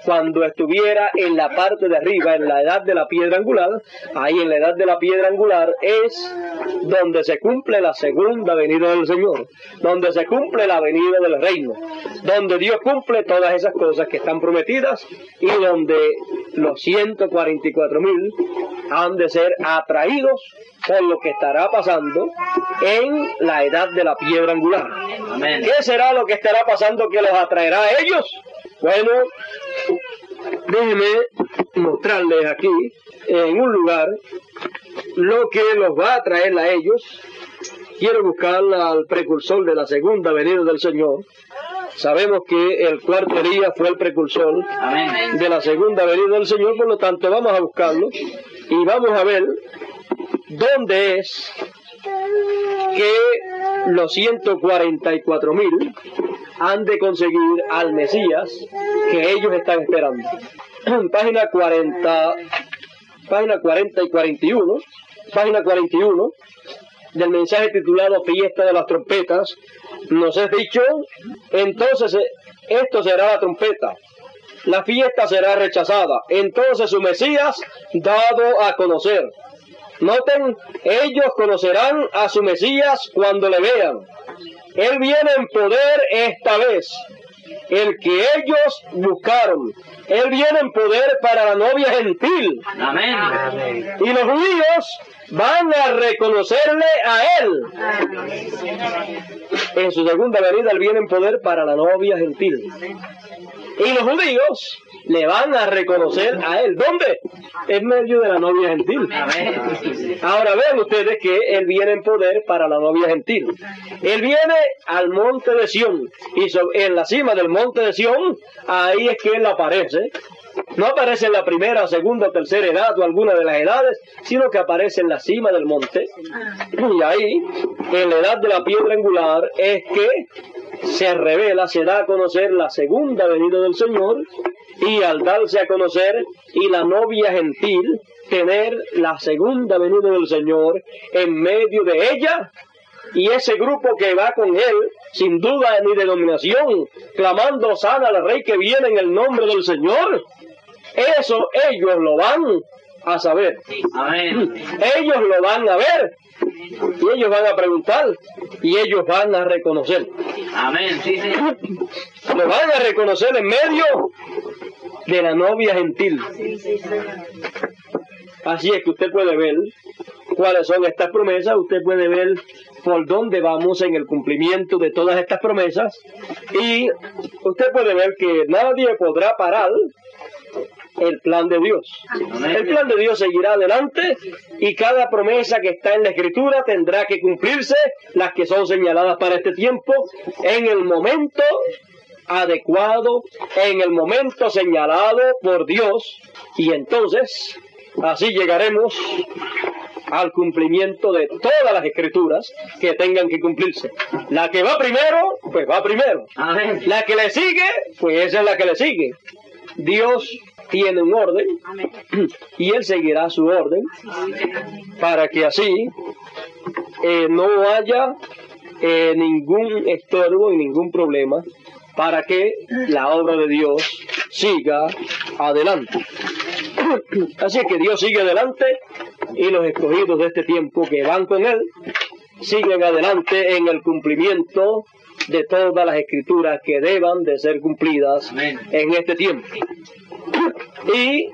cuando estuviera en la parte de arriba, en la edad de la piedra angular, ahí en la edad de la piedra angular es donde se cumple la segunda venida del Señor, donde se cumple la venida del reino, donde Dios cumple todas esas cosas que están prometidas y donde los 144,000 han de ser atraídos por lo que estará pasando en la edad de la piedra angular. Amén. ¿Qué será lo que estará pasando que los atraerá a ellos? Bueno, déjenme mostrarles aquí, en un lugar, lo que los va a atraer a ellos. Quiero buscar al precursor de la segunda venida del Señor. Sabemos que el cuarto día fue el precursor de la segunda venida del Señor, por lo tanto vamos a buscarlo y vamos a ver dónde es que los 144,000 han de conseguir al Mesías que ellos están esperando. Página 40 y 41, página 41 del mensaje titulado Fiesta de las Trompetas, nos es dicho: entonces esto será la trompeta, la fiesta será rechazada, entonces su Mesías dado a conocer. Noten, ellos conocerán a su Mesías cuando le vean. Él viene en poder esta vez, el que ellos buscaron. Él viene en poder para la novia gentil. Amén. Y los judíos van a reconocerle a él. En su segunda venida él viene en poder para la novia gentil. Y los judíos le van a reconocer a él. ¿Dónde? En medio de la novia gentil. Ahora vean ustedes que él viene en poder para la novia gentil. Él viene al monte de Sión. Y en la cima del monte de Sión, ahí es que él aparece. No aparece en la primera, segunda o tercera edad o alguna de las edades, sino que aparece en la cima del monte. Y ahí, en la edad de la piedra angular, es que se revela, se da a conocer la segunda venida del Señor, y al darse a conocer y la novia gentil tener la segunda venida del Señor en medio de ella, y ese grupo que va con él, sin duda ni denominación, clamando sana al Rey que viene en el nombre del Señor, eso ellos lo van a saber. Amén. Ellos lo van a ver y ellos van a preguntar y ellos van a reconocer. Amén. Sí, sí. Lo van a reconocer en medio de la novia gentil. Así es que usted puede ver cuáles son estas promesas, usted puede ver por dónde vamos en el cumplimiento de todas estas promesas, y usted puede ver que nadie podrá parar el plan de Dios. El plan de Dios seguirá adelante y cada promesa que está en la Escritura tendrá que cumplirse, las que son señaladas para este tiempo, en el momento adecuado, en el momento señalado por Dios, y entonces así llegaremos al cumplimiento de todas las Escrituras que tengan que cumplirse. La que va primero, pues va primero. Amén. La que le sigue, pues esa es la que le sigue. Dios tiene un orden y Él seguirá su orden para que así no haya ningún estorbo y ningún problema para que la obra de Dios siga adelante. Así que Dios sigue adelante y los escogidos de este tiempo que van con Él siguen adelante en el cumplimiento de todas las Escrituras que deban de ser cumplidas en este tiempo. Y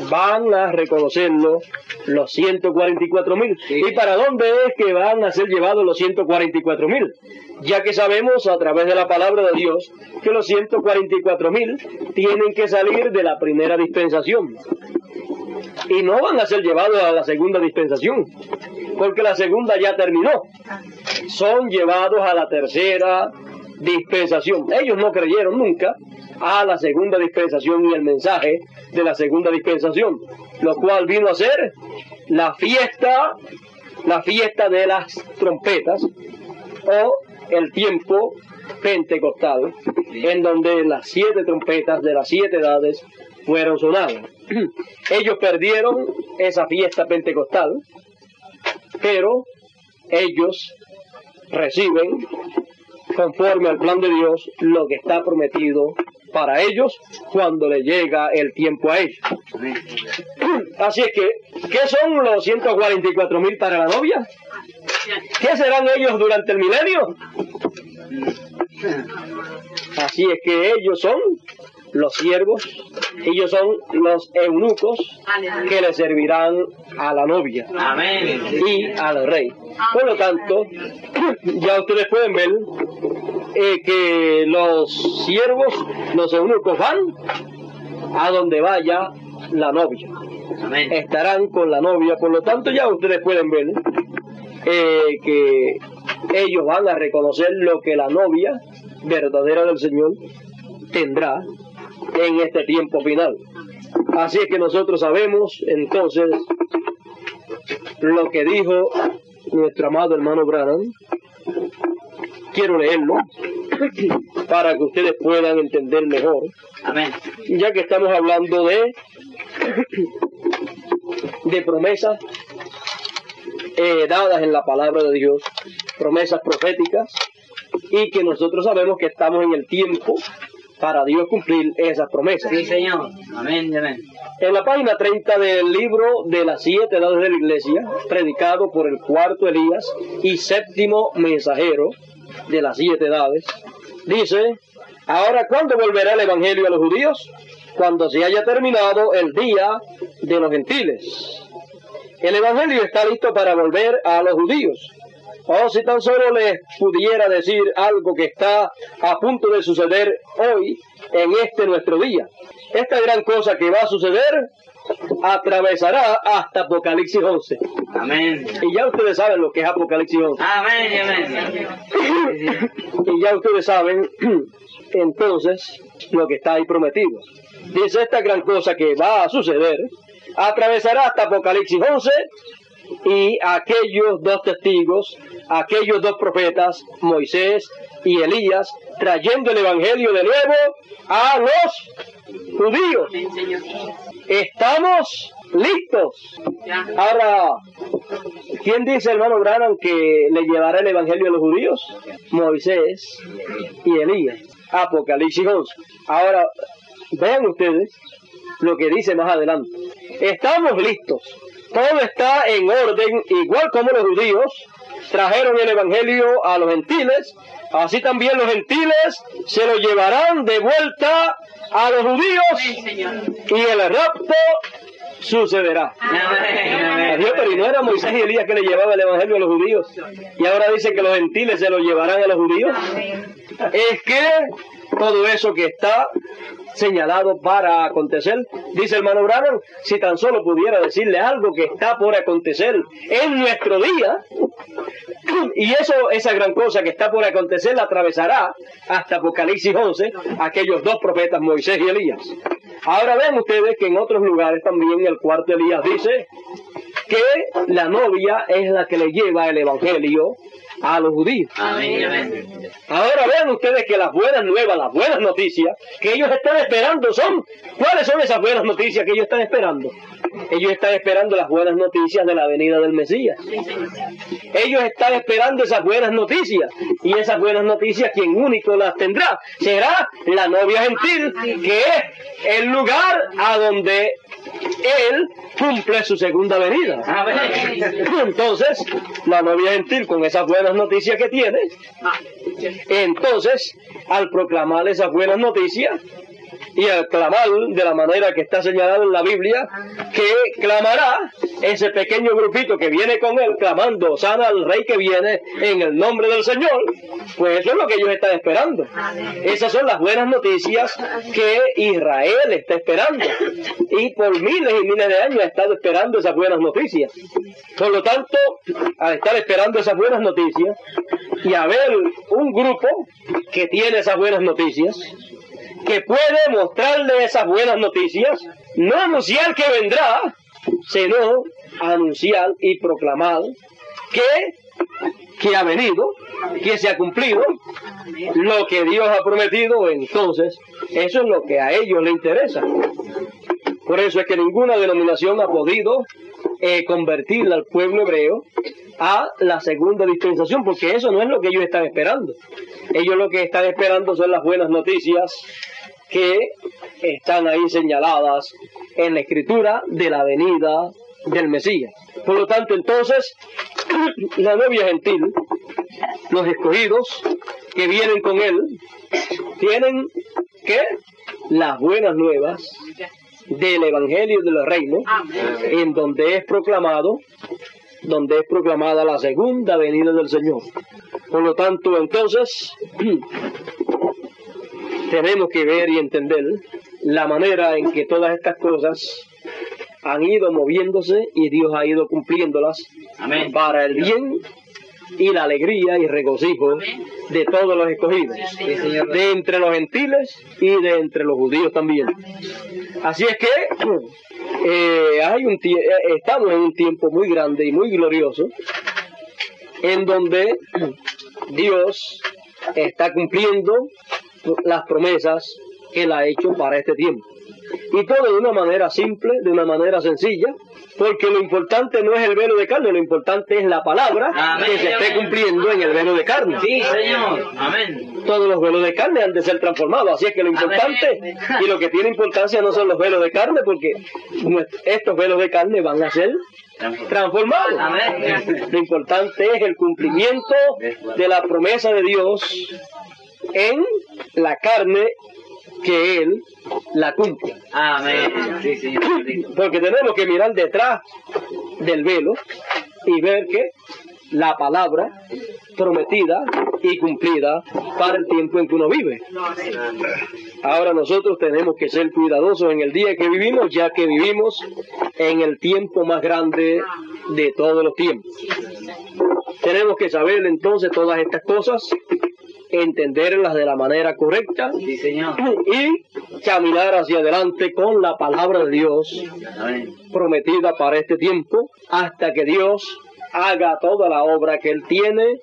van a reconocerlo los 144,000. Sí. ¿Y para dónde es que van a ser llevados los 144,000? Ya que sabemos a través de la palabra de Dios que los 144,000 tienen que salir de la primera dispensación. Y no van a ser llevados a la segunda dispensación, porque la segunda ya terminó. Son llevados a la tercera dispensación. Ellos no creyeron nunca a la segunda dispensación y el mensaje de la segunda dispensación, lo cual vino a ser la fiesta de las trompetas, o el tiempo pentecostal, en donde las 7 trompetas de las 7 edades fueron sonadas. Ellos perdieron esa fiesta pentecostal, pero ellos reciben, conforme al plan de Dios, lo que está prometido para ellos cuando le llega el tiempo a ellos. Así es que, ¿qué son los 144,000 para la novia? ¿Qué serán ellos durante el milenio? Así es que ellos son los siervos, ellos son los eunucos que le servirán a la novia Amén. y al rey. Por lo tanto, ya ustedes pueden ver que los siervos, los eunucos, van a donde vaya la novia. Amén. Estarán con la novia. Por lo tanto, ya ustedes pueden ver que ellos van a reconocer lo que la novia verdadera del Señor tendrá en este tiempo final. Así es que nosotros sabemos entonces lo que dijo nuestro amado hermano Branham. Quiero leerlo para que ustedes puedan entender mejor, Amén. ya que estamos hablando de promesas dadas en la palabra de Dios, promesas proféticas, y que nosotros sabemos que estamos en el tiempo para Dios cumplir esas promesas. Sí, Señor. Amén. Amén. En la página 30 del libro de las 7 edades de la iglesia, predicado por el cuarto Elías y séptimo mensajero de las 7 edades, dice: ahora, ¿cuándo volverá el evangelio a los judíos? Cuando se haya terminado el día de los gentiles. El evangelio está listo para volver a los judíos. Oh, si tan solo les pudiera decir algo que está a punto de suceder hoy, en este nuestro día. Esta gran cosa que va a suceder atravesará hasta Apocalipsis 11. Amén. Y ya ustedes saben lo que es Apocalipsis 11. Amén. Amén. Y ya ustedes saben entonces lo que está ahí prometido. Dice: esta gran cosa que va a suceder atravesará hasta Apocalipsis 11, y aquellos 2 testigos, aquellos 2 profetas, Moisés y Elías, trayendo el evangelio de nuevo a los judíos. Estamos listos. Ahora, ¿quién dice, hermano Branham, que le llevará el evangelio a los judíos? Moisés y Elías. Apocalipsis 11. Ahora, vean ustedes lo que dice más adelante. Estamos listos. Todo está en orden, igual como los judíos trajeron el evangelio a los gentiles, así también los gentiles se lo llevarán de vuelta a los judíos, y el rapto sucederá. Adiós, pero ¿y no era Moisés y Elías que le llevaba el evangelio a los judíos? Y ahora dice que los gentiles se lo llevarán a los judíos. Es que todo eso que está señalado para acontecer, dice el hermano Branham, si tan solo pudiera decirle algo que está por acontecer en nuestro día, y esa gran cosa que está por acontecer la atravesará hasta Apocalipsis 11, aquellos 2 profetas, Moisés y Elías. Ahora ven ustedes que en otros lugares también el cuarto Elías dice que la novia es la que le lleva el evangelio a los judíos. Amén. Amén. Ahora vean ustedes que las buenas nuevas, las buenas noticias que ellos están esperando son... ¿Cuáles son esas buenas noticias que ellos están esperando? Ellos están esperando las buenas noticias de la venida del Mesías. Ellos están esperando esas buenas noticias. Y esas buenas noticias, quien único las tendrá será la novia gentil, que es el lugar a donde Él cumple su segunda venida. Amén. Entonces, la novia gentil, con esas buenas noticias que tiene, entonces, al proclamar esas buenas noticias, y al clamar de la manera que está señalado en la Biblia, que clamará ese pequeño grupito que viene con él, clamando, sana al Rey que viene en el nombre del Señor, pues eso es lo que ellos están esperando. Esas son las buenas noticias que Israel está esperando, y por miles y miles de años ha estado esperando esas buenas noticias. Por lo tanto, al estar esperando esas buenas noticias, y haber un grupo que tiene esas buenas noticias, que puede mostrarle esas buenas noticias, no anunciar que vendrá, sino anunciar y proclamar que ha venido, que se ha cumplido lo que Dios ha prometido. Entonces, eso es lo que a ellos les interesa. Por eso es que ninguna denominación ha podido convertir al pueblo hebreo a la segunda dispensación, porque eso no es lo que ellos están esperando. Ellos lo que están esperando son las buenas noticias que están ahí señaladas en la Escritura de la venida del Mesías. Por lo tanto, entonces, la novia gentil, los escogidos que vienen con él, tienen que las buenas nuevas del Evangelio del Reino, en donde es proclamada la segunda venida del Señor. Por lo tanto, entonces, tenemos que ver y entender la manera en que todas estas cosas han ido moviéndose y Dios ha ido cumpliéndolas. Amén. Para el bien y la alegría y regocijo de todos los escogidos, de entre los gentiles y de entre los judíos también. Así es que estamos en un tiempo muy grande y muy glorioso, en donde Dios está cumpliendo las promesas que Él ha hecho para este tiempo. Y todo de una manera simple, de una manera sencilla, porque lo importante no es el velo de carne, lo importante es la palabra. Amén, que se esté cumpliendo en el velo de carne. Sí, Señor. Amén. Todos los velos de carne han de ser transformados, así es que lo importante y lo que tiene importancia no son los velos de carne, porque estos velos de carne van a ser transformados. Amén. Lo importante es el cumplimiento de la promesa de Dios en la carne, que Él la cumple. Amén. Sí, Señor. Porque tenemos que mirar detrás del velo y ver que la palabra prometida y cumplida para el tiempo en que uno vive. Ahora nosotros tenemos que ser cuidadosos en el día que vivimos, ya que vivimos en el tiempo más grande de todos los tiempos. Tenemos que saber entonces todas estas cosas, entenderlas de la manera correcta, sí, Señor, y caminar hacia adelante con la palabra de Dios. Amén. Prometida para este tiempo, hasta que Dios haga toda la obra que Él tiene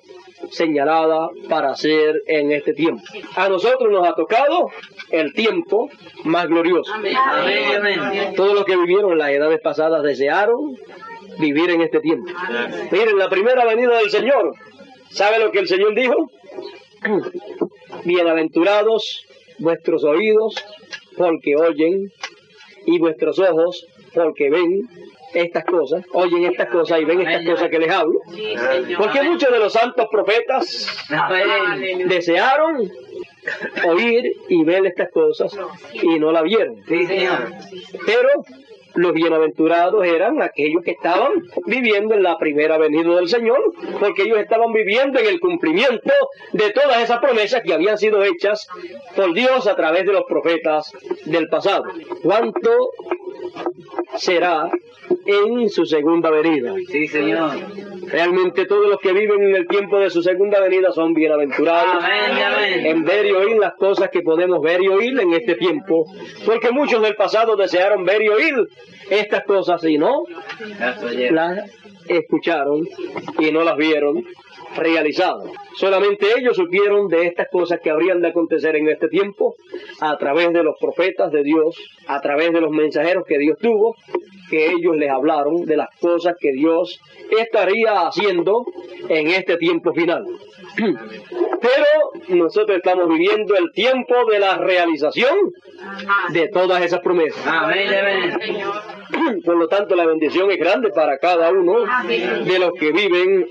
señalada para hacer en este tiempo. A nosotros nos ha tocado el tiempo más glorioso. Amén. Amén. Todos los que vivieron en las edades pasadas desearon vivir en este tiempo. Miren, la primera venida del Señor, ¿sabe lo que el Señor dijo? Bienaventurados vuestros oídos porque oyen, y vuestros ojos porque ven estas cosas, oyen estas cosas y ven estas cosas que les hablo. Porque muchos de los santos profetas desearon oír y ver estas cosas y no la vieron. Pero los bienaventurados eran aquellos que estaban viviendo en la primera venida del Señor, porque ellos estaban viviendo en el cumplimiento de todas esas promesas que habían sido hechas por Dios a través de los profetas del pasado. ¿Cuánto será en su segunda venida? Sí, Señor. Realmente todos los que viven en el tiempo de su segunda venida son bienaventurados. Amén, amén. En ver y oír las cosas que podemos ver y oír en este tiempo, porque muchos del pasado desearon ver y oír estas cosas y no las escucharon y no las vieron realizadas. Solamente ellos supieron de estas cosas que habrían de acontecer en este tiempo a través de los profetas de Dios, a través de los mensajeros que Dios tuvo, que ellos les hablaron de las cosas que Dios estaría haciendo en este tiempo final. Pero nosotros estamos viviendo el tiempo de la realización de todas esas promesas. Amén, amén. Por lo tanto, la bendición es grande para cada uno de los que viven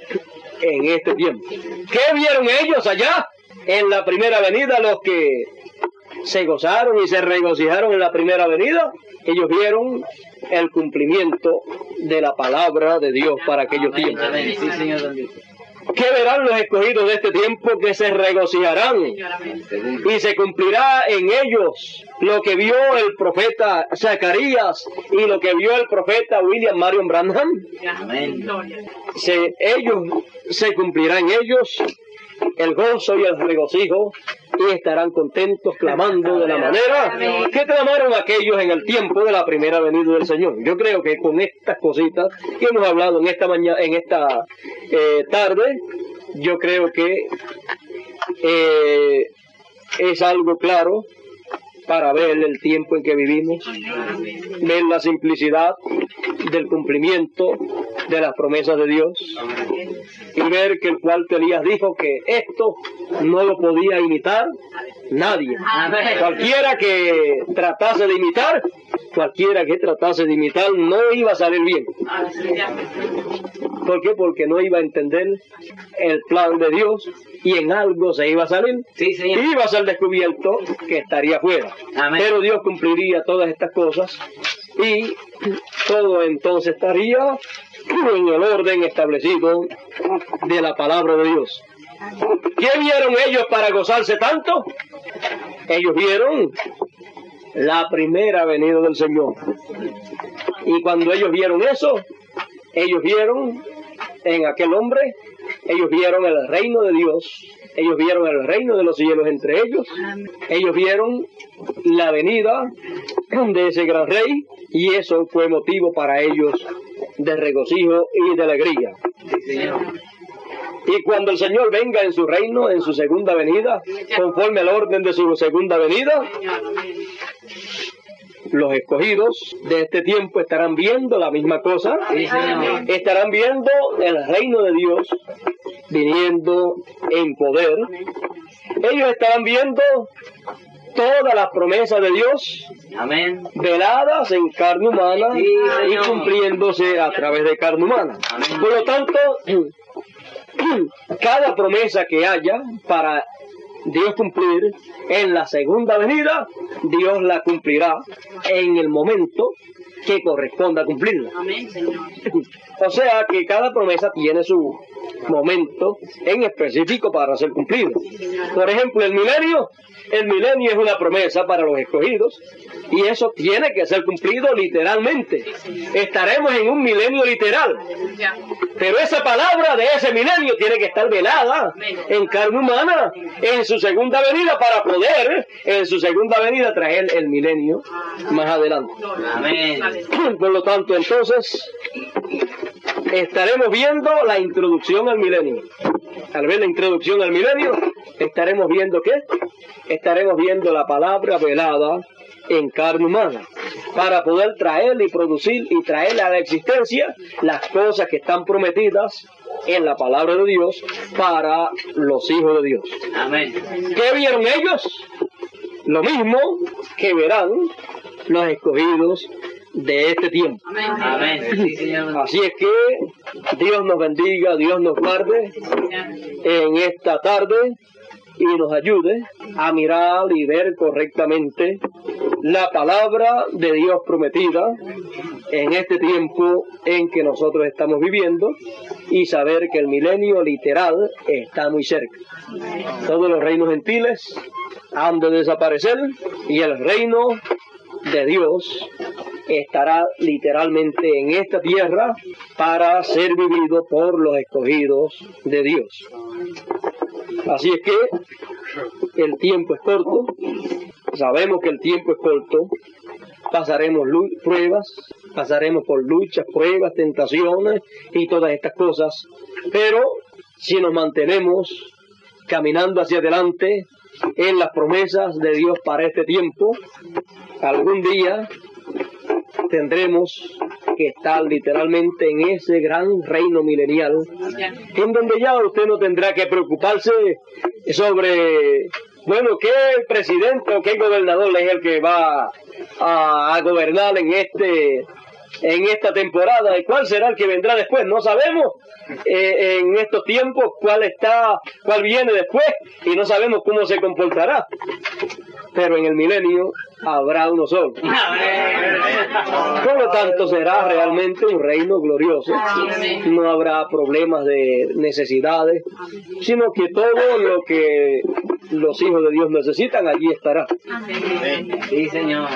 en este tiempo. ¿Qué vieron ellos allá en la primera venida? Los que se gozaron y se regocijaron en la primera venida, ellos vieron el cumplimiento de la palabra de Dios para aquellos tiempos. Amén. Sí, Señor. ¿Qué verán los escogidos de este tiempo? Que se regocijarán y se cumplirá en ellos lo que vio el profeta Zacarías y lo que vio el profeta William Marion Branham. Amén. Se cumplirá en ellos el gozo y el regocijo y estarán contentos clamando de la manera que clamaron aquellos en el tiempo de la primera venida del Señor. Yo creo que con estas cositas que hemos hablado en esta mañana, en esta tarde, yo creo que es algo claro para ver el tiempo en que vivimos, ver la simplicidad del cumplimiento de las promesas de Dios y ver que el cuarto Elías dijo que esto no lo podía imitar nadie. Cualquiera que tratase de imitar, no iba a salir bien. ¿Por qué? Porque no iba a entender el plan de Dios y en algo se iba a salir. Sí, señor. Y iba a ser descubierto que estaría fuera. Amén. Pero Dios cumpliría todas estas cosas y todo entonces estaría en el orden establecido de la palabra de Dios. ¿Qué vieron ellos para gozarse tanto? Ellos vieron la primera venida del Señor. Y cuando ellos vieron eso, ellos vieron en aquel hombre, ellos vieron el reino de Dios, ellos vieron el reino de los cielos entre ellos, ellos vieron la venida de ese gran rey y eso fue motivo para ellos de regocijo y de alegría. Y cuando el Señor venga en su reino, en su segunda venida, conforme al orden de su segunda venida, los escogidos de este tiempo estarán viendo la misma cosa, estarán viendo el reino de Dios viniendo en poder, ellos estarán viendo todas las promesas de Dios Amén. veladas en carne humana y cumpliéndose a través de carne humana. Amén. Por lo tanto, cada promesa que haya para Dios cumplir en la segunda venida, Dios la cumplirá en el momento que corresponda cumplirla. Amén, Señor. O sea que cada promesa tiene su momento en específico para ser cumplido. Por ejemplo, el milenio es una promesa para los escogidos y eso tiene que ser cumplido literalmente. Estaremos en un milenio literal, pero esa palabra de ese milenio tiene que estar velada en carne humana en su segunda venida para poder en su segunda venida traer el milenio más adelante. Amén. Por lo tanto, entonces, estaremos viendo la introducción al milenio. Al ver la introducción al milenio, estaremos viendo ¿qué? Estaremos viendo la palabra velada en carne humana para poder traer y producir y traer a la existencia las cosas que están prometidas en la palabra de Dios para los hijos de Dios. Amén. ¿Qué vieron ellos? Lo mismo que verán los escogidos de este tiempo. Amén. Sí, Señor. Así es que Dios nos bendiga, Dios nos guarde en esta tarde y nos ayude a mirar y ver correctamente la palabra de Dios prometida en este tiempo en que nosotros estamos viviendo y saber que el milenio literal está muy cerca. Todos los reinos gentiles han de desaparecer y el reino de Dios estará literalmente en esta tierra para ser vivido por los escogidos de Dios. Así es que el tiempo es corto, sabemos que el tiempo es corto, pasaremos pruebas, pasaremos por luchas, pruebas, tentaciones y todas estas cosas, pero si nos mantenemos caminando hacia adelante en las promesas de Dios para este tiempo, algún día tendremos que estar literalmente en ese gran reino milenial, en donde ya usted no tendrá que preocuparse sobre, bueno, qué presidente o qué gobernador es el que va a gobernar en esta temporada y cuál será el que vendrá después. No sabemos en estos tiempos cuál viene después y no sabemos cómo se comportará. pero en el milenio habrá uno solo. Amén. Por lo tanto, será realmente un reino glorioso. No habrá problemas de necesidades, sino que todo lo que los hijos de Dios necesitan, allí estará. Sí, Señor.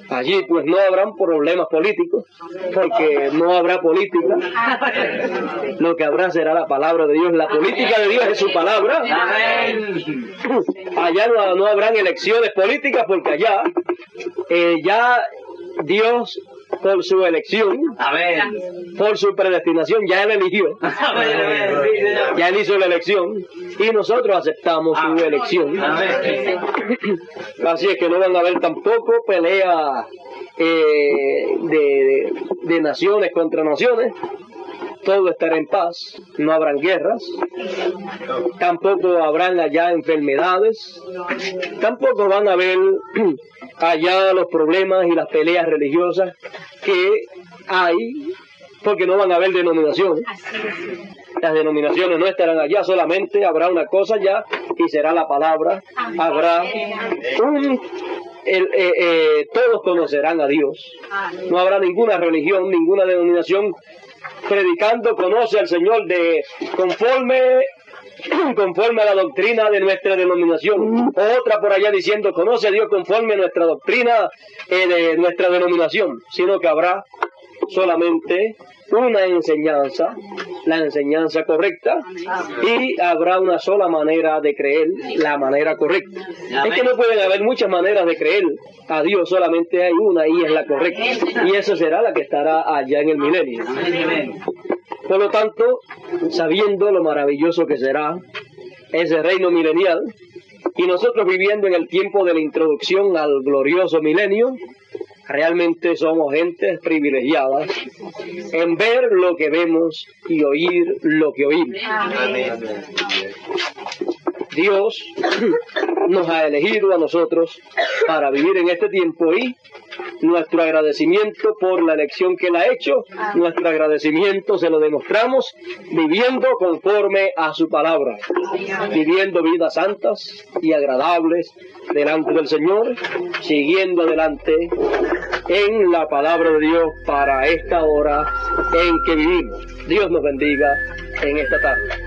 Allí pues no habrán problemas políticos, porque no habrá política. Lo que habrá será la palabra de Dios. La política de Dios es su palabra. Amén. Allá no habrán elecciones políticas, porque allá ya Dios, por su elección, Amén. por su predestinación, ya Él eligió. Amén. Sí, Señor. Ya Él hizo la elección y nosotros aceptamos su elección. Amén. Así es que no van a haber tampoco peleas de naciones contra naciones. Todo estará en paz, no habrán guerras, tampoco habrán allá enfermedades, tampoco van a haber allá los problemas y las peleas religiosas que hay, porque no van a haber denominaciones. Las denominaciones no estarán allá, solamente habrá una cosa allá y será la palabra. Habrá todos conocerán a Dios. No habrá ninguna religión, ninguna denominación predicando conoce al Señor conforme a la doctrina de nuestra denominación. Otra por allá diciendo conoce a Dios conforme a nuestra doctrina de nuestra denominación, sino que habrá solamente una enseñanza, la enseñanza correcta, y habrá una sola manera de creer, la manera correcta. Es que no pueden haber muchas maneras de creer a Dios, solamente hay una y es la correcta, y esa será la que estará allá en el milenio. Por lo tanto, sabiendo lo maravilloso que será ese reino milenial, y nosotros viviendo en el tiempo de la introducción al glorioso milenio, realmente somos gentes privilegiadas en ver lo que vemos y oír lo que oímos. Dios nos ha elegido a nosotros para vivir en este tiempo y nuestro agradecimiento por la elección que Él ha hecho, nuestro agradecimiento se lo demostramos viviendo conforme a su palabra, viviendo vidas santas y agradables delante del Señor, siguiendo adelante en la palabra de Dios para esta hora en que vivimos. Dios nos bendiga en esta tarde.